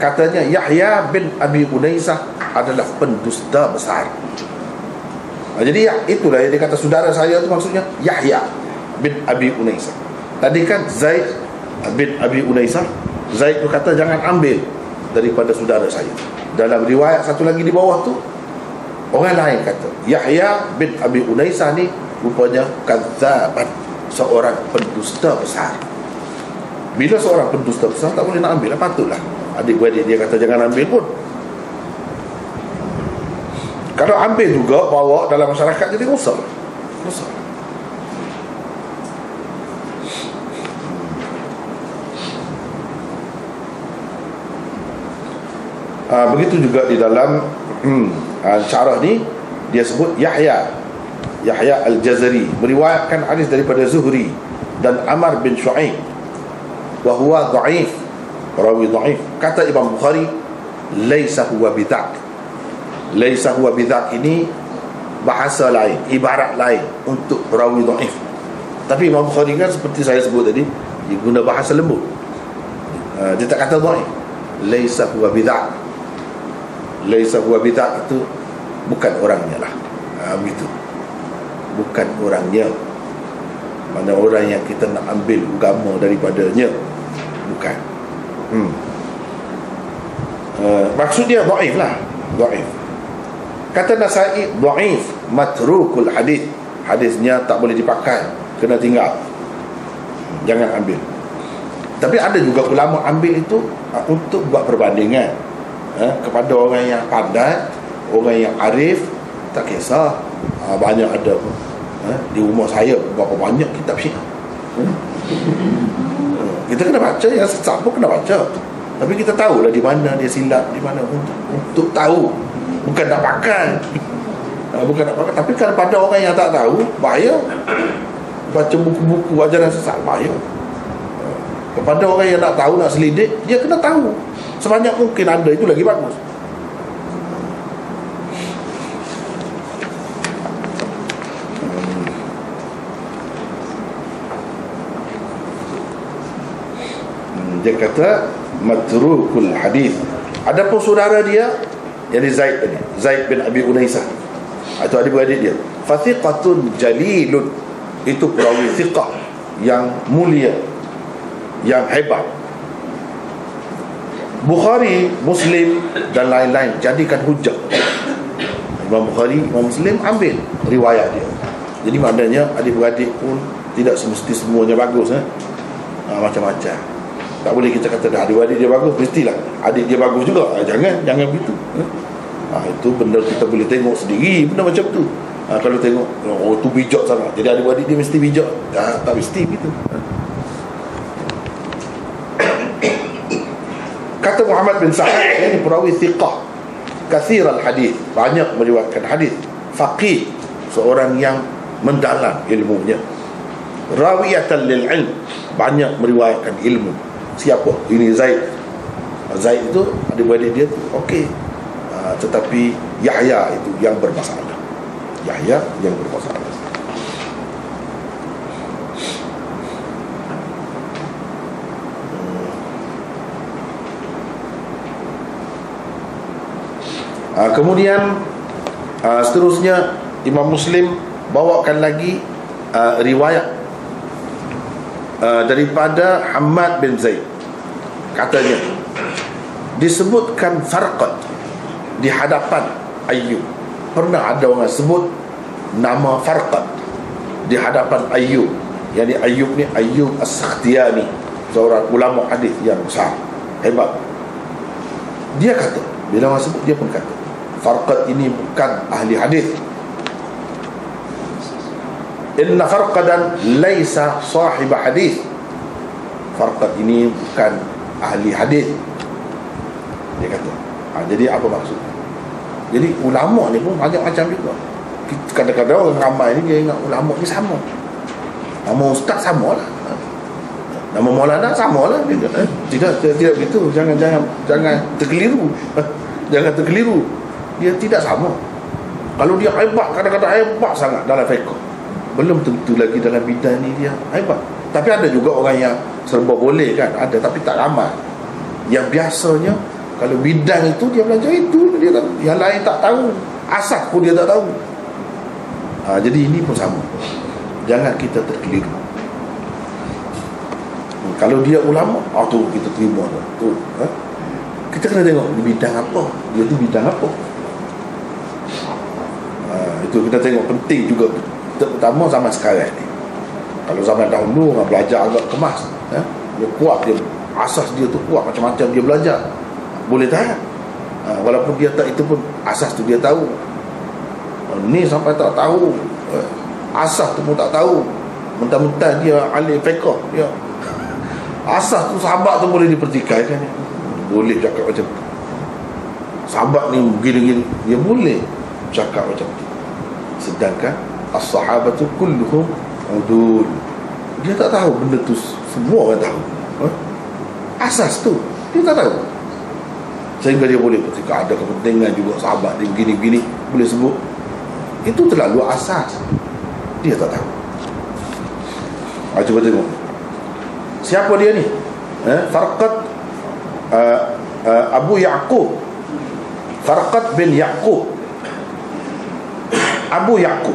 katanya Yahya bin Abi Unaisah adalah pendusta besar. Jadi itulah yang dikata saudara saya itu maksudnya Yahya bin Abi Unaisah. Tadi kan Zaid bin Abi Unaisah, Zaid tu kata jangan ambil daripada saudara saya. Dalam riwayat satu lagi di bawah tu, orang lain kata Yahya bin Abi Unaisah ni rupanya kadzaban, seorang pendusta besar. Bila seorang pendusta besar, tak boleh nak ambil, patutlah adik-beradik dia kata jangan ambil pun. Kalau ambil juga bawa dalam masyarakat, jadi rosak. Begitu juga di dalam syarah ni dia sebut Yahya Al-Jazari meriwayatkan hadis daripada Zuhri dan Amr bin Shu'aib wa huwa dha'if, rawi dha'if. Kata Imam Bukhari, laisa huwa bid'ah. Laisa huwa bid'ah ini bahasa lain, ibarat lain untuk rawi dha'if. Tapi Imam Bukhari kan seperti saya sebut tadi, dia guna bahasa lembut. Dia tak kata dha'if. Laisa huwa bid'ah. Laisa huwa bid'ah itu bukan orangnya lah. Begitu. Bukan orangnya. Mana orang yang kita nak ambil agama daripadanya. Bukan. Maksud dia dhaif lah. Dhaif. Kata Nasai, dhaif matrukul hadis. Hadisnya tak boleh dipakai, kena tinggal, jangan ambil. Tapi ada juga ulama ambil itu untuk buat perbandingan kepada orang yang pandai, orang yang arif. Tak kisah banyak ada di rumah saya berapa banyak kitab Syiah. Kita kena baca, yang sesat pun kena baca. Tapi kita tahulah di mana dia silap, di mana untuk tahu, bukan nak pakai. Bukan nak pakai. Tapi kalau pada orang yang tak tahu, bahaya. Baca buku-buku ajaran sesat, bahaya. Kepada orang yang nak tahu, nak selidik, dia kena tahu. Sebanyak mungkin ada, itu lagi bagus. Dia kata matrukul hadis. Adapun saudara dia yang Zaid tadi, Zaid bin Abi Unaisah, itu adik-beradik dia, fathiqatun jalilun, itu perawi thiqah yang mulia, yang hebat. Bukhari, Muslim dan lain-lain jadikan hujah. Imam Bukhari, Imam Muslim ambil riwayat dia. Jadi maknanya adik-beradik pun tidak semesti semuanya bagus, macam-macam. Tak boleh kita kata dah adik-adik dia bagus, mestilah adik dia bagus juga. Jangan begitu. Itu benda kita boleh tengok sendiri, benda macam tu. Kalau tengok, oh tu bijak sangat, jadi adik-adik dia mesti bijak. Tak mesti begitu. Kata Muhammad bin Sa'ad, ini perawi thiqah, kathir al-hadith, banyak meriwayatkan hadis. Faqih, seorang yang mendalam ilmunya. Rawiyatan lil ilm, banyak meriwayatkan ilmu. Siapa? Ini Zaid. Zaid itu adik-beradik dia tu okey. Tetapi Yahya itu yang bermasalah. Yahya yang bermasalah. Kemudian seterusnya Imam Muslim bawakan lagi riwayat daripada Hammad bin Zaid. Katanya disebutkan Farqad di hadapan Ayyub. Pernah ada orang sebut nama Farqad di hadapan Ayyub. Yani Ayyub ni Ayyub As-Sakhtiyani, seorang ulama hadis yang besar, hebat. Dia kata, bila orang sebut dia pun kata, Farqad ini bukan ahli hadis. Inna Farqadan laisa sahib hadis. Farqad ini bukan ahli hadis, dia kata. Jadi apa maksud? Jadi ulama ni pun banyak macam juga. Kadang-kadang orang ramai ni dia ingat ulama ni sama. Nama ustaz sama lah, nama maulana sama lah. Tidak begitu. Jangan terkeliru. Jangan terkeliru. Dia tidak sama. Kalau dia hebat, kadang-kadang hebat sangat dalam fiqh, belum tentu lagi dalam bidang ni dia hebat. Tapi ada juga orang yang serba boleh kan, ada, tapi tak ramai. Yang biasanya kalau bidang itu dia belajar itu, dia tak, yang lain tak tahu, asas pun dia tak tahu. Jadi ini pun sama. Jangan kita terkeliru. Kalau dia ulama, tu kita terima tu. Kita kena tengok di bidang apa, dia tu bidang apa. Itu kita tengok, penting juga. Terutama zaman sekarang ni. Kalau zaman dahulu orang belajar agak kemas, dia kuat, dia asas dia tu kuat, macam-macam dia belajar, boleh tahan. Walaupun dia tak, itu pun asas tu dia tahu. Ni sampai tak tahu, asas tu pun tak tahu, mentang-mentang dia ahli fiqh, dia asas tu sahabat tu boleh dipertikaikan. Boleh cakap macam tu. sahabat ni begini-gini, dia boleh cakap macam tu. Sedangkan as-sahabatu kulluhum udul, dia tak tahu benda tu. Semua orang tahu asas tu, dia tak tahu. Sehingga dia boleh, ketika ada kepentingan juga sahabat dia begini-begini, boleh sebut. Itu terlalu asas, dia tak tahu. Cuba tengok siapa dia ni, Farqat Abu Ya'qub, Farqat bin Ya'qub, Abu Ya'qub,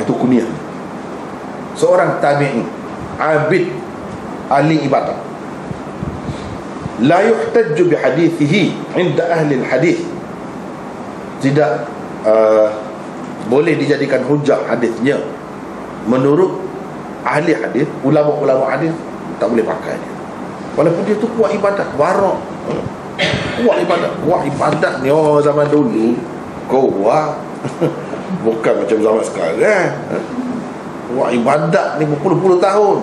itu kunyah. Seorang tabi'i, abid, ahli ibadah. La yuhtajju bi hadithihi 'inda ahli al-hadith. Tidak boleh dijadikan hujah hadisnya menurut ahli hadis. Ulama-ulama hadis tak boleh pakai dia, walaupun dia tu kuat ibadat, warak, kuat ibadat ni. Oh, zaman dulu kuat bukan macam zaman sekarang. Kuat ibadat ni berpuluh-puluh tahun.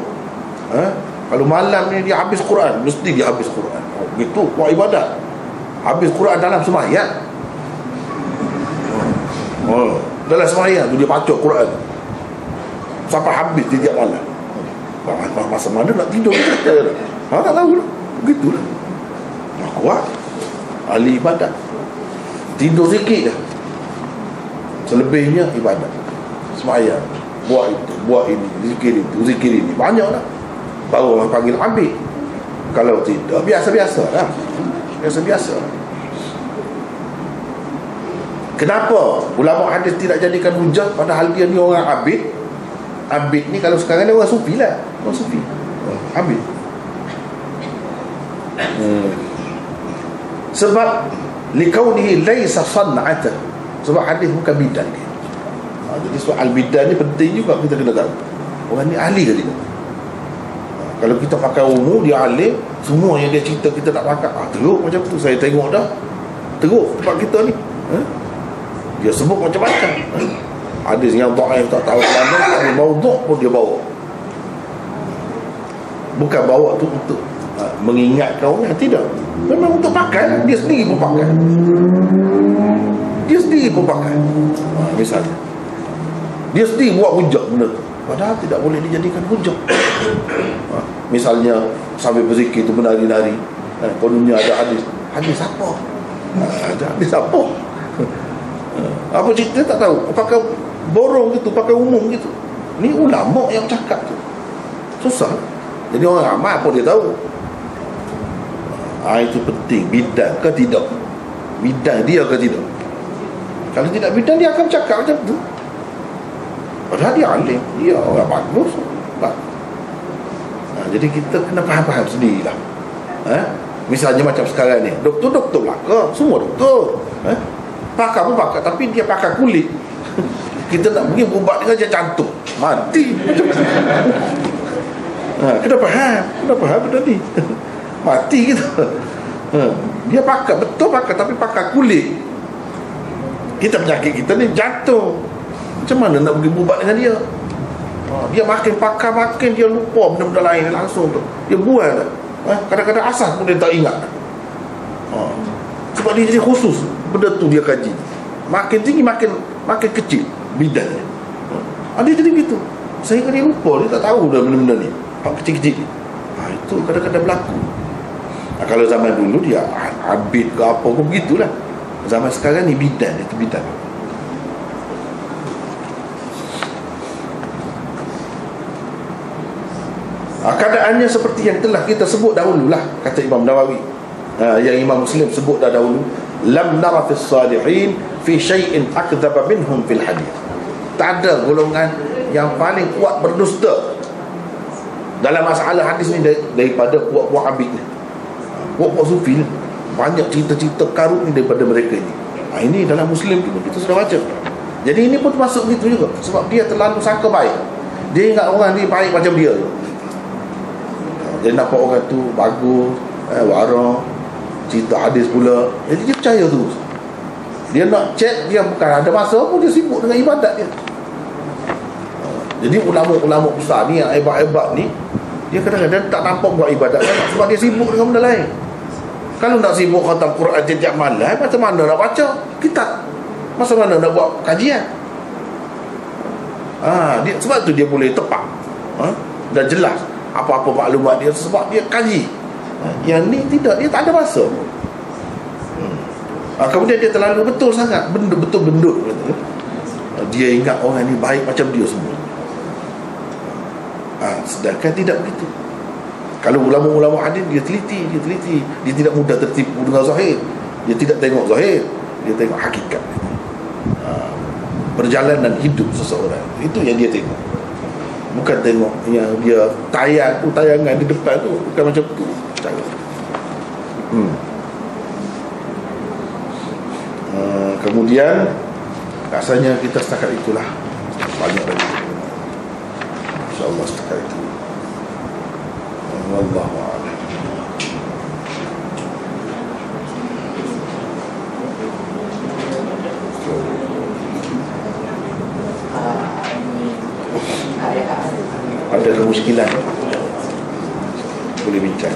Kalau malam ni dia habis Quran, mesti dia habis Quran. Begitu kuat ibadat, habis Quran dalam sembahyang. Dalam sembahyang tu dia baca Quran sampai habis tiap malam. Masa mana nak tidur kita tak tahu lah. Begitulah. Kuat, ahli ibadat. Tidur sikit dah, selebihnya ibadat, sembahyang, buat itu, buat ini, zikir itu, zikir ini, banyak lah. Baru orang panggil abid. Kalau tidak, biasa-biasa lah. Biasa-biasa. Kenapa ulama hadis tidak jadikan hujah padahal dia ni orang abid? Abid ni kalau sekarang ni orang sufi lah. Orang sufi, abid. Sebab likaunihi laysa san'atan, sebab hadis bukan bidan dia. Jadi soal bidan ni penting juga kita kena tahu. Orang ni ahli ke tidak? Kalau kita pakai umum, dia alim, semua yang dia cerita kita tak pakai. Teruk macam tu, saya tengok dah. Teruk tempat kita ni. Dia sebut macam-macam. Hadis yang dhaif tak tahu mana, tapi maudhu' pun dia bawa. Bukan bawa tu untuk mengingatkan orang, tidak. Memang untuk pakai, dia sendiri pun pakai. Dia sendiri pun pakai. Misalnya dia sendiri buat hujah benda tu, padahal tidak boleh dijadikan hujah. Misalnya sambil berzikir tu menari-nari, kononnya ada hadis. Hadis apa? Ada hadis apa? Apa cerita tak tahu. Pakai borong gitu, pakai umum gitu. Ni ulama yang cakap tu. Susah. Jadi orang ramai apa dia tahu. Itu penting. Bidan ke tidak? Bidan dia ke tidak? Kalau tidak bidan, dia akan cakap macam tu. Padahal dia alim, dia orang bagus. Jadi kita kena faham-faham sendirilah. Misalnya macam sekarang ni, doktor belaka, semua doktor. Pakar pun pakar, tapi dia pakar kulit. Kita nak pergi berubat dengan dia jantung, mati macam tu. Kena faham benda ni. Mati kita. Dia pakar, betul pakar, tapi pakar kulit. Kita penyakit kita ni jantung. Macam mana nak pergi berubat dengan dia? Dia makin pakar, makin dia lupa benda-benda lain langsung tu. Dia buang dah. Kadang-kadang asas pun dia tak ingat. Sebab dia jadi khusus, benda tu dia kaji. Makin tinggi, makin kecil bidannya. Dia jadi gitu. Sehingga dia lupa, dia tak tahu dah benda-benda ni, kecil-kecil ni. Itu kadang-kadang berlaku. Kalau zaman dulu dia abid ke apa pun begitulah. Zaman sekarang ni bidan, itu bidan. Keadaannya seperti yang telah kita sebut dahululah, kata Imam Nawawi. Yang Imam Muslim sebut dah dahulu, lam nara fis salihin fi syai'in akdzaba minhum fil hadith. Tak ada golongan yang paling kuat berdusta dalam masalah hadis ni daripada puak-puak abid ni, puak-puak sufi ni. Banyak cerita-cerita karut ni daripada mereka ni. Ini dalam Muslim juga kita sudah baca. Jadi ini pun masuk gitu juga, sebab dia terlalu sangka baik. Dia ingat orang ni baik macam dia. Dia nampak orang tu bagus, warak, cerita hadis pula, jadi dia percaya tu. Dia nak cek, dia bukan ada masa pun, dia sibuk dengan ibadat dia. Jadi ulama-ulama besar ni yang hebat-hebat ni, dia kadang-kadang tak nampak buat ibadat kan, sebab dia sibuk dengan benda lain. Kalau nak sibuk khatam Quran setiap malam, macam mana nak baca kitab? Macam mana nak buat kajian? Sebab tu dia boleh tepat, dah jelas apa-apa maklumat dia, sebab dia kaji. Yang ni tidak, dia tak ada masa. Kemudian dia terlalu betul sangat, betul bendut. Dia ingat orang ni baik macam dia semua. Sedangkan tidak begitu. Kalau ulama-ulama hadis, dia teliti. Dia tidak mudah tertipu dengan zahir. Dia tidak tengok zahir, dia tengok hakikat. Perjalanan hidup seseorang, itu yang dia tengok. Bukan tengok yang dia tayangan di depan tu, bukan macam tu cara. Kemudian rasanya kita setakat itulah. Banyak lagi, InsyaAllah setakat itu. Wallahu a'lam. Ada kemuskilan, boleh bincang.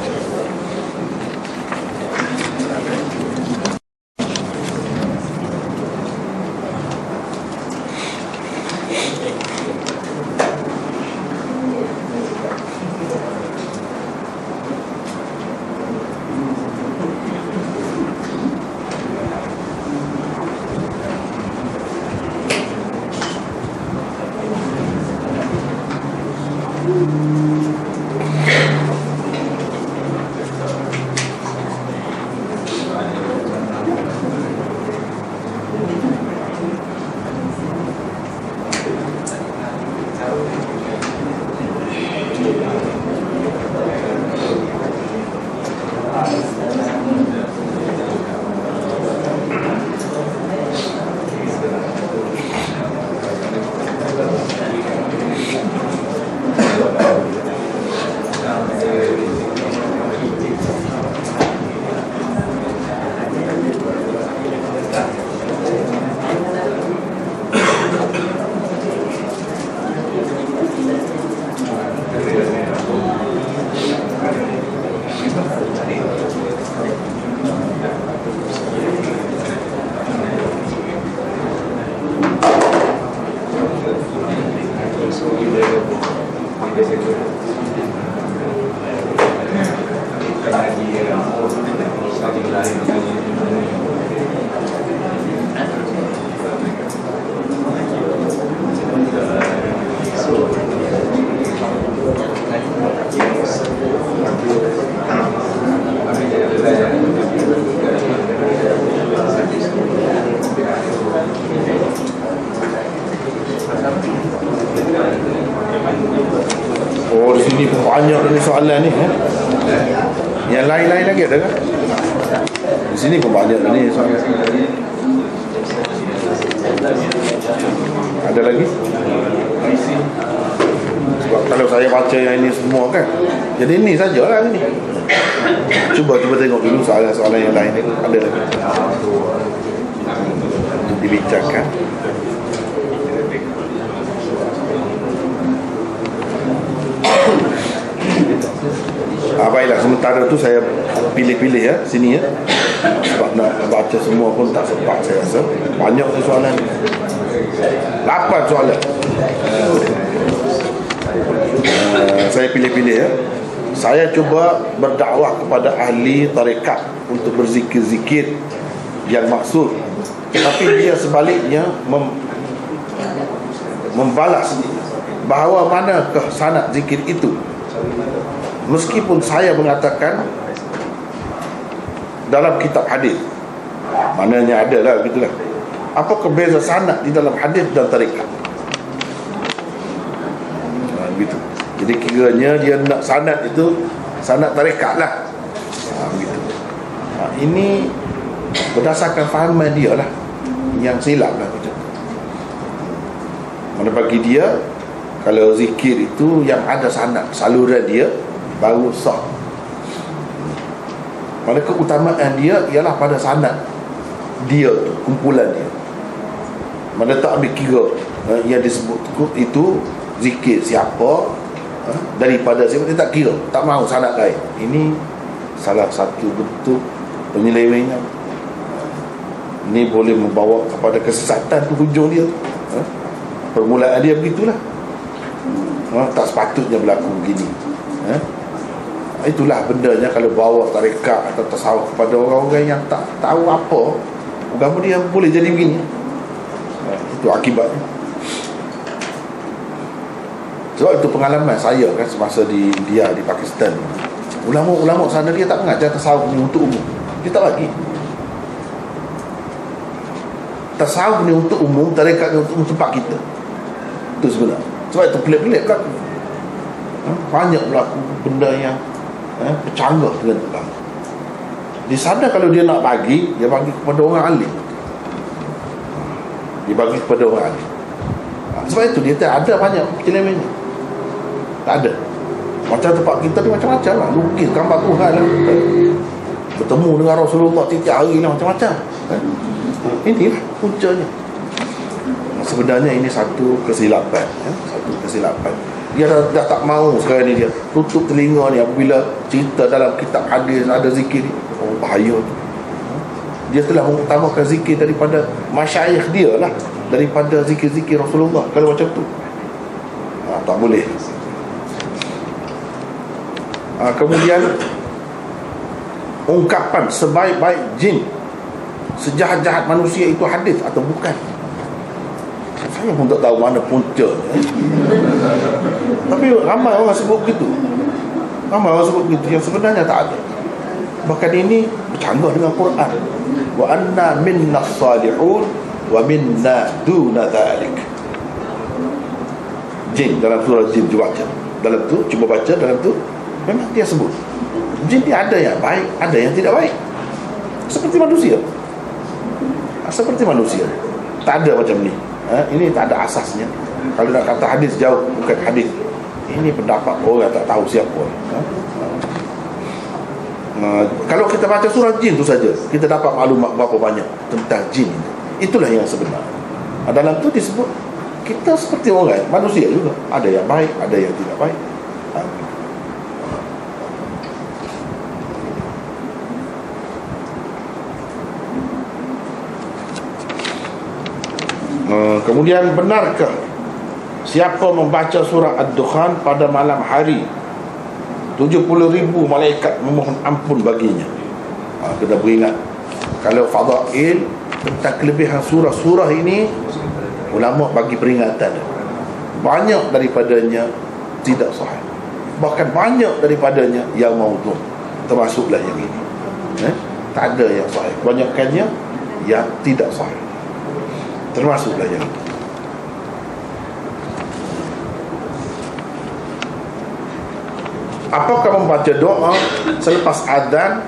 Oh, di sini banyak ni soalan ni. Yang lain-lain lagi ada kan? Di sini pun banyak ni soalan. Ada lagi? Sebab kalau saya baca yang ini semua kan, jadi ini sajalah ni. Cuba tengok dulu soalan-soalan yang lain ni. Ada lagi untuk dibincangkan. Baiklah, sementara tu saya pilih-pilih ya sini ya. Sebab nak baca semua pun tak sempat saya rasa. Banyak soalan. 8 soalan. Saya pilih-pilih ya. Saya cuba berdakwah kepada ahli tarekat untuk berzikir-zikir yang maksud, tapi dia sebaliknya membalas bahawa manakah sanad zikir itu. Meskipun saya mengatakan dalam kitab hadis, maknanya ada lah begitulah. Apa kebeza sanad di dalam hadis dan tarekat? Begitu. Jadi kiranya dia nak sanad itu sanad tarekat lah. Begitu. Ini berdasarkan fahaman dia lah yang silap lah. Mana bagi dia, kalau zikir itu yang ada sanad, saluran dia baru sah. Mana keutamaan dia ialah pada sanad dia tu, kumpulan dia. Mana tak ambil kira yang disebut itu zikir siapa, daripada siapa, dia tak kira, tak mahu sanad lain. Ini salah satu bentuk penyelewengan. Ini boleh membawa kepada kesesatan tu hujung dia. Permulaan dia begitulah. Tak sepatutnya berlaku begini. Itulah bendanya kalau bawa tarekat atau tasawuf kepada orang-orang yang tak tahu apa agama dia, boleh jadi begini. Itu akibatnya. Sebab itu pengalaman saya kan semasa di India, di Pakistan. Ulama-ulama sana dia tak mengajar tasawuf ni untuk umum. Dia tak bagi. Tasawuf ni untuk umum, tarekat ni untuk tempat kita. Itu sebenarnya. Sebab itu pelik-pelik berlaku. Banyak berlaku benda yang bercanggah dengan ulama. Di sana kalau dia nak bagi, dia bagi kepada orang alim. Dia bagi kepada orang alim. Sebab itu dia tak ada banyak penyelewengan. Tak ada. Macam tempat kita ni macam-macam lah. Lukis gambar Tuhan lah. Bertemu dengan Rasulullah tiap hari lah, macam-macam. Inilah puncanya. Sebenarnya ini satu kesilapan. Satu kesilapan. Dia dah tak mahu sekarang ni, dia tutup telinga ni apabila cerita dalam kitab hadis ada zikir ni. Oh, bahaya tu. Dia telah mengutamakan zikir daripada masyayikh dia lah, daripada zikir-zikir Rasulullah. Kalau macam tu tak boleh. Kemudian ungkapan sebaik-baik jin, sejahat-jahat manusia itu hadis atau bukan. Saya pun tak tahu mana punca. Tapi ramai orang sebut begitu. Ramai orang sebut begitu, yang sebenarnya tak ada. Bahkan ini bercanggah dengan Quran. Wa anna minna salihun wa minna duna dhalik. Jin, dalam surah jin cuba baca. Dalam tu cuba baca, dalam tu memang dia sebut jin ni ada yang baik, ada yang tidak baik. Seperti manusia. Seperti manusia. Tak ada macam ni. Ini tak ada asasnya. Kalau nak kata hadis, jauh, bukan hadis. Ini pendapat orang tak tahu siapa. Kalau kita baca surah jin tu saja, kita dapat maklumat berapa banyak tentang jin. Itulah yang sebenar. Dalam tu disebut kita seperti orang manusia juga. Ada yang baik, ada yang tidak baik. Kemudian, benarkah siapa membaca surah Ad-Dukhan pada malam hari 70,000 malaikat memohon ampun baginya? Kita beringat, kalau fadail tentang kelebihan surah-surah ini, ulama bagi peringatan. Banyak daripadanya tidak sahih, bahkan banyak daripadanya yang maudhu', termasuklah yang ini. Tak ada yang sahih, banyakkannya yang tidak sahih, termasuklah yang ini. Apakah membaca doa selepas azan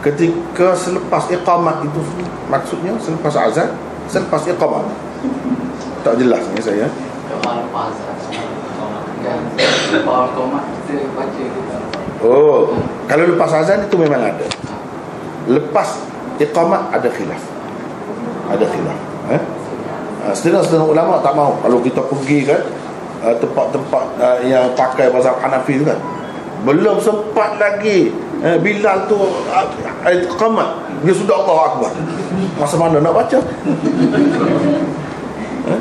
ketika selepas iqamat itu maksudnya? Selepas azan, selepas iqamat? Tak jelas ni saya. Oh, kalau lepas azan itu memang ada. Lepas iqamat ada khilaf. Ada khilaf. Setengah-setengah ulama tak mahu. Kalau kita pergi kan tempat-tempat yang pakai mazhab Hanafi tu kan, belum sempat lagi Bilal tu iqamat, dia sudah Allahu Akbar. Masa mana nak baca?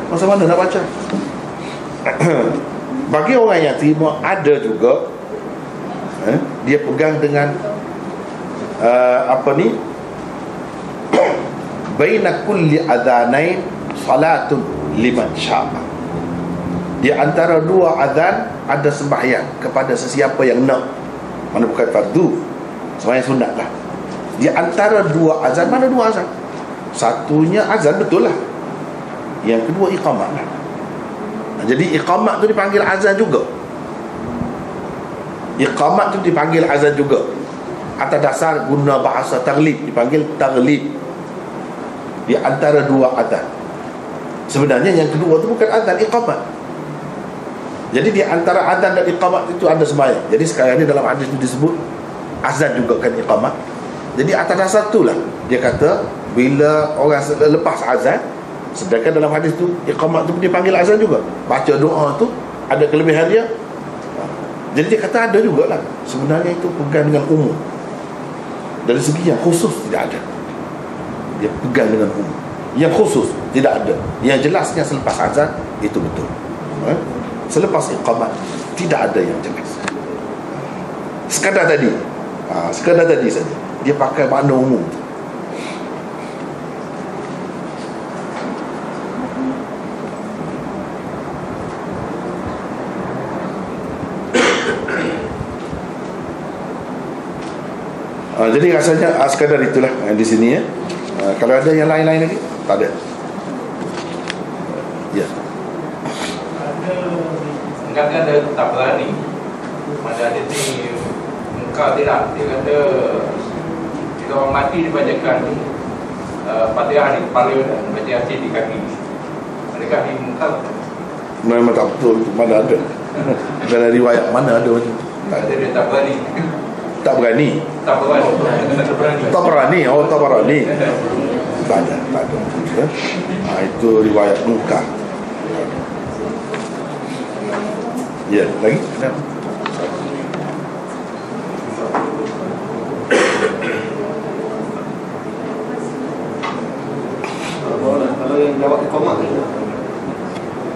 Masa mana nak baca? Bagi orang yang terima, ada juga dia pegang dengan apa ni, baina kulli adhanain salatun liman sya'a. Di antara dua azan ada sembahyang kepada sesiapa yang nak. Mana bukan fardu, sembahyang sunat lah. Di antara dua azan, mana dua azan? Satunya azan betul lah, yang kedua iqamat lah. Jadi iqamat tu dipanggil azan juga. Iqamat tu dipanggil azan juga. Atas dasar guna bahasa taglib, dipanggil taglib. Di antara dua azan. Sebenarnya yang kedua tu bukan azan, iqamat. Jadi di antara azan dan iqamat itu ada sembahyang. Jadi sekarang ni dalam hadis itu disebut azan juga kan iqamat. Jadi atas dasar itulah dia kata bila orang lepas azan, sedangkan dalam hadis tu iqamat tu dipanggil azan juga. Baca doa tu ada kelebihan dia. Jadi dia kata ada jugalah. Sebenarnya itu pegang dengan umum. Dari segi yang khusus tidak ada. Dia pegang dengan umum. Yang khusus tidak ada. Yang jelasnya selepas azan itu betul. Selepas iqamah tidak ada yang jelas. Sekadar tadi saja dia pakai makna umum. Jadi rasanya sekadar itulah di sini ya. Kalau ada yang lain-lain lagi, tak ada. Ya.
Ada ada tak berani. Mana ada ni engkau tidak. Dia kata jika orang mati dibacakan Fatihah di kepala dan baca Yasin di kaki. Adakah di muka?
Memang tak betul. Mana ada? Dalam riwayat mana ada macam tu?
Tak ada, dia tak berani.
Tak berani.
Tak berani.
Tak berani. Oh, tak berani. Tak ada. Itu riwayat muka. Ya, lagi? Kenapa?
Kalau yang jawab iqamah tu.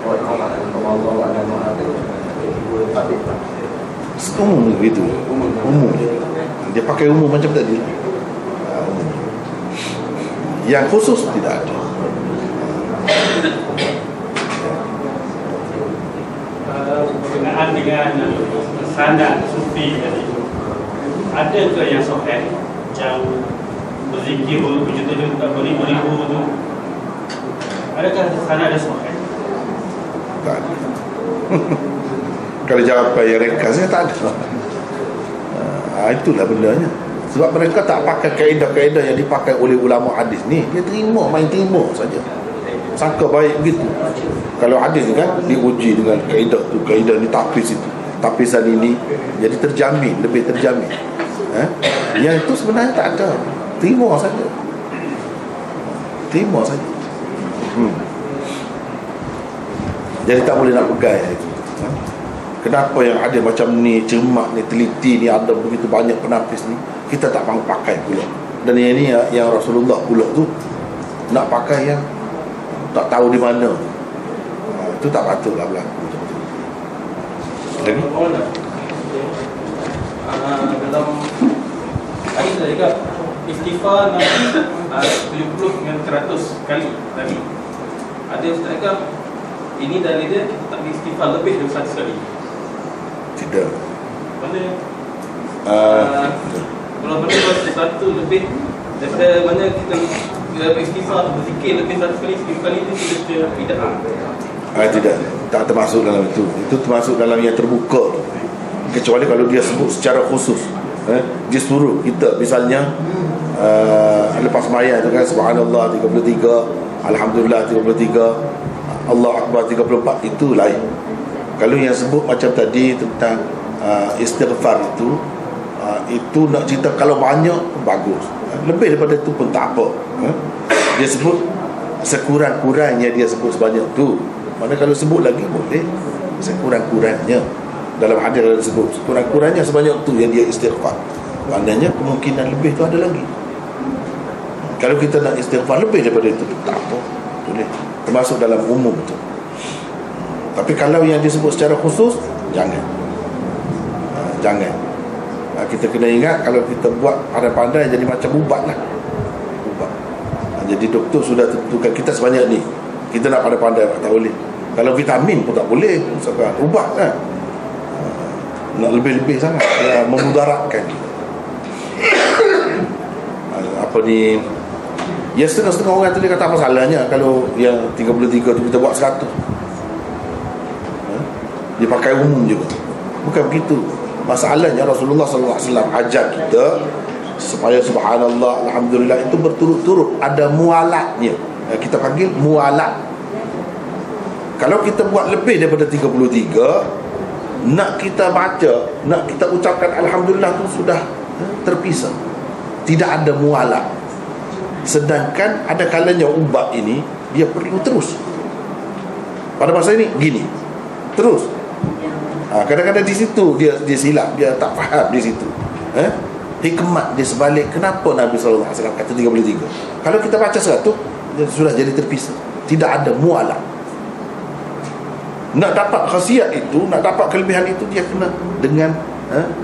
Oh, iqamah. Kalau Allah ada mengatakan
umum begitu. Umum. Dia pakai umum macam tadi. Yang khusus tidak ada.
Berkenaan dengan sanad sufi tadi, ada ke yang sahih yang berzikir beribu-ribu tu? Adakah sanad ada sahih?
Tak ada. Kalau jawapan yang ringkasnya tak ada. Itulah bendanya. Sebab mereka tak pakai kaedah-kaedah yang dipakai oleh ulama hadis ni. Dia main terima saja. Sangka baik begitu. Kalau hadis ni kan diuji dengan kaedah tu, kaedah ni tapis itu, tapisan ini, jadi terjamin, lebih terjamin. Yang itu sebenarnya tak ada. Terima saja. Jadi tak boleh nak pegang itu. Kenapa yang ada macam ni, cermat ni, teliti ni, ada begitu banyak penapis ni, kita tak mahu pakai pula. Dan yang ni yang Rasulullah pula tu nak pakai yang tak tahu di mana. Itu tak patutlah berlaku. Lagi?
Dalam hadis saya cakap istighfar Nabi 70 dengan 100 kali Nabi. Ada Ustaz cakap ini dalil dia kita tak istighfar lebih dari 100 kali.
Tidak.
Mana kalau mana sesuatu lebih daripada mana kita istighfar berzikir lebih 100 kali, 1000 kali itu kita tidak.
Tidak. Tak termasuk dalam itu. Itu termasuk dalam yang terbuka. Kecuali kalau dia sebut secara khusus. Dia suruh kita misalnya lepas maya tu kan subhanallah 33, alhamdulillah 33, Allah akbar 34, itu lain. Kalau yang sebut macam tadi tentang istighfar itu nak cerita kalau banyak bagus, lebih daripada itu pun tak apa. Dia sebut sekurang-kurangnya, dia sebut sebanyak tu. Mana kalau sebut lagi boleh sekurang-kurangnya. Dalam hadis ada sebut sekurang-kurangnya sebanyak tu yang dia istighfar. Maknanya kemungkinan lebih tu ada lagi. Kalau kita nak istighfar lebih daripada itu, tak apa, boleh, termasuk dalam umum tu. Tapi kalau yang disebut secara khusus, jangan. Kita kena ingat, kalau kita buat pandai-pandai jadi macam ubat lah. Jadi doktor sudah tentukan kita sebanyak ni, kita nak pandai-pandai, tak boleh. Kalau vitamin pun tak boleh, misalkan ubat kan, nak lebih-lebih sangat, memudaratkan. Apa ni, ya setengah-setengah orang tu dia kata apa salahnya kalau yang 33 tu kita buat 100. Dia pakai umum juga. Bukan begitu. Masalahnya Rasulullah SAW ajar kita supaya subhanallah, alhamdulillah itu berturut-turut, ada mualatnya. Kita panggil mualat. Kalau kita buat lebih daripada 33, nak kita baca, nak kita ucapkan alhamdulillah tu sudah terpisah, tidak ada mualat. Sedangkan ada kalanya ubat ini dia perlu terus. Pada masa ini gini terus. Kadang-kadang di situ dia silap, dia tak faham di situ. hikmat di sebalik kenapa Nabi SAW kata 33. Kalau kita baca 100, dia sudah jadi terpisah, tidak ada mualah. Nak dapat khasiat itu, nak dapat kelebihan itu, dia kena dengan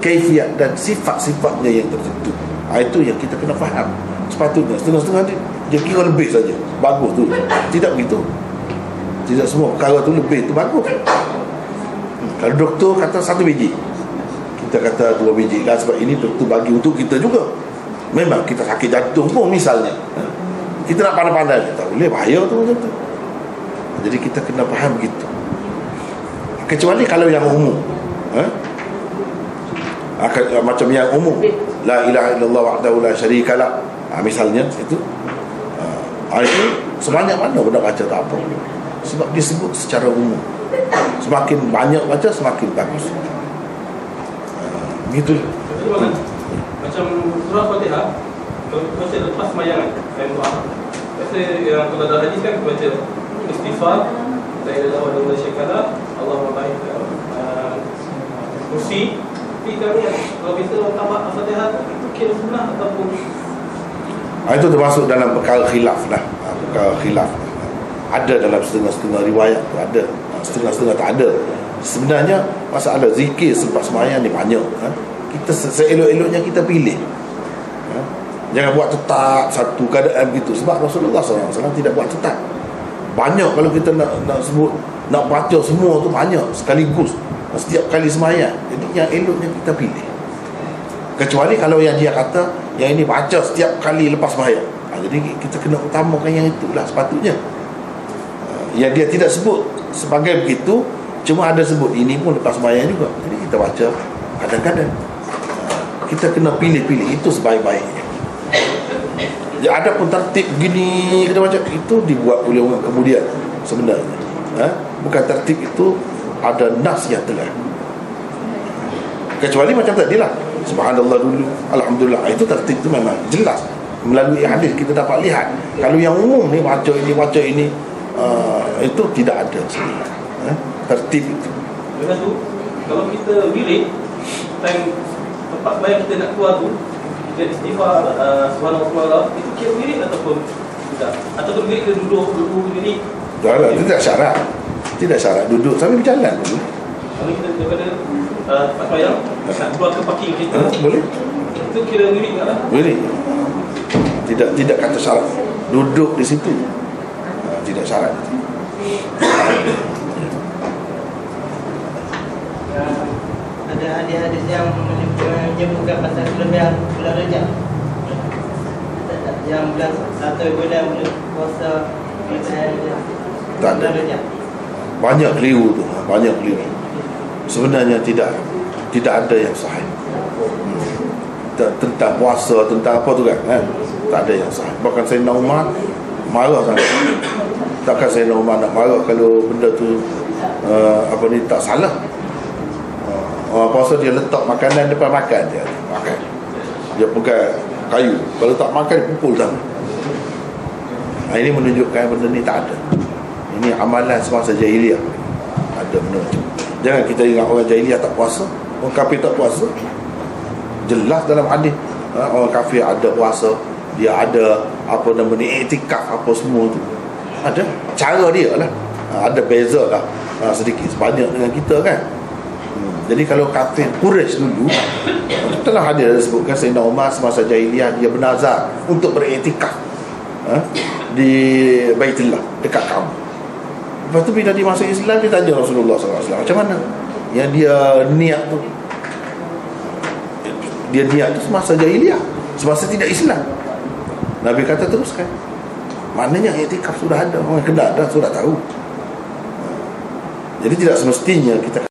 kaifiat dan sifat-sifatnya yang tertentu. Itu yang kita kena faham. Sepatutnya setengah-setengah dia kira lebih saja, bagus tu. Tidak begitu. Tidak semua perkara tu lebih tu bagus. Kalau doktor kata 1 biji, kita kata 2 biji lah, sebab ini doktor bagi untuk kita juga. Memang kita sakit jantung pun misalnya, kita nak pandai-pandai, tak boleh, bahaya tu macam tu. Jadi kita kena faham begitu. Kecuali kalau yang umum, macam yang umum, la ilaha illallah wahdahu la syarikalah, misalnya itu, itu sebanyak mana benda baca tak apa, sebab disebut secara umum. Semakin banyak baca semakin bagus. Gitu.
Macam surah Fatihah, kalau baca lepas sembahyang kan doa. Biasa yang kalau dah hadis kan baca istighfar, la ilaha illallah wa syarikalah, Allahumma barik kursi. Tapi kami kalau kita tamat Fatihah itu kira sunnah ataupun
itu termasuk dalam perkara khilaf lah. Perkara khilaf ada dalam setengah-setengah riwayat tu ada, setengah-setengah tak ada. Sebenarnya masalah zikir selepas sembahyang ni banyak. Kita seelok-eloknya kita pilih. Jangan buat tetap satu keadaan begitu, sebab Rasulullah SAW tidak buat tetap. Banyak kalau kita nak sebut, nak baca semua tu banyak sekaligus setiap kali sembahyang. Jadi yang eloknya kita pilih. Kecuali kalau yang dia kata yang ini baca setiap kali lepas sembahyang, jadi kita kena utamakan yang itulah sepatutnya. Yang dia tidak sebut sebagai begitu, cuma ada sebut ini pun lepas sembahyang juga. Jadi kita baca kadang-kadang. Kita kena pilih-pilih, itu sebaik-baiknya. Ya, ada pun tertib gini kita baca, itu dibuat oleh orang kemudian sebenarnya. Bukan tertib itu ada nas yang telah. Kecuali macam tadi lah, subhanallah dulu, alhamdulillah, itu tertib itu memang jelas. Melalui hadis kita dapat lihat. Kalau yang umum ni baca ini itu tidak ada sebenarnya. Tertib itu.
lepas tu kalau kita wirid time tempat bayar kita nak keluar tu, kita istighfar subhanallah, itu kira wirid ataupun tidak? Ataupun wirid kita duduk wirid?
Tidak syarat. Tidak syarat duduk sambil berjalan dulu.
Kalau kita daripada tempat bayar nak keluar ke parking kita,
boleh.
itu kira wirid tak lah?
Wirid. Tidak kata syarat duduk di situ. Tidak syarat.
Ada hadis-hadis yang menyebutkan pasal kelebihan bulan Rejab, yang bulan 1 bulan puasa
Tak ada.
bulan Rejab.
Banyak keliru tu, banyak keliru. Sebenarnya tidak ada yang sahih. Tentang puasa, tentang apa tu kan, tak ada yang sahih. Bahkan Sayyidina Umar marah sangat. Takkan Sayyidina Umar nak marah kalau benda tu tak salah. Orang puasa dia letak makanan depan makan dia makan. Dia pegang kayu, kalau tak makan dia pukul tangan. Ini menunjukkan benda ni tak ada. Ini amalan semasa jahiliah. Ada benda macam. Jangan kita ingat orang jahiliah tak puasa, orang kafir tak puasa. Jelas dalam hadis, orang kafir ada puasa, dia ada apa nama ni, iktikaf apa semua tu. Ada cara dia lah. Ada beza lah sedikit sebanyak dengan kita kan. Jadi kalau kafir Quraisy dulu, dalam hadis ada sebutkan Sayyidina Umar semasa jahiliah dia bernazar untuk beriktikaf di Baitullah dekat Kaabah. Lepas tu bila dia masuk Islam, dia tanya Rasulullah SAW, macam mana yang dia niat tu? Dia niat tu semasa jahiliah, semasa tidak Islam. Nabi kata teruskan. Maknanya iktikaf sudah ada, orang kena dah sudah tahu. Jadi tidak semestinya kita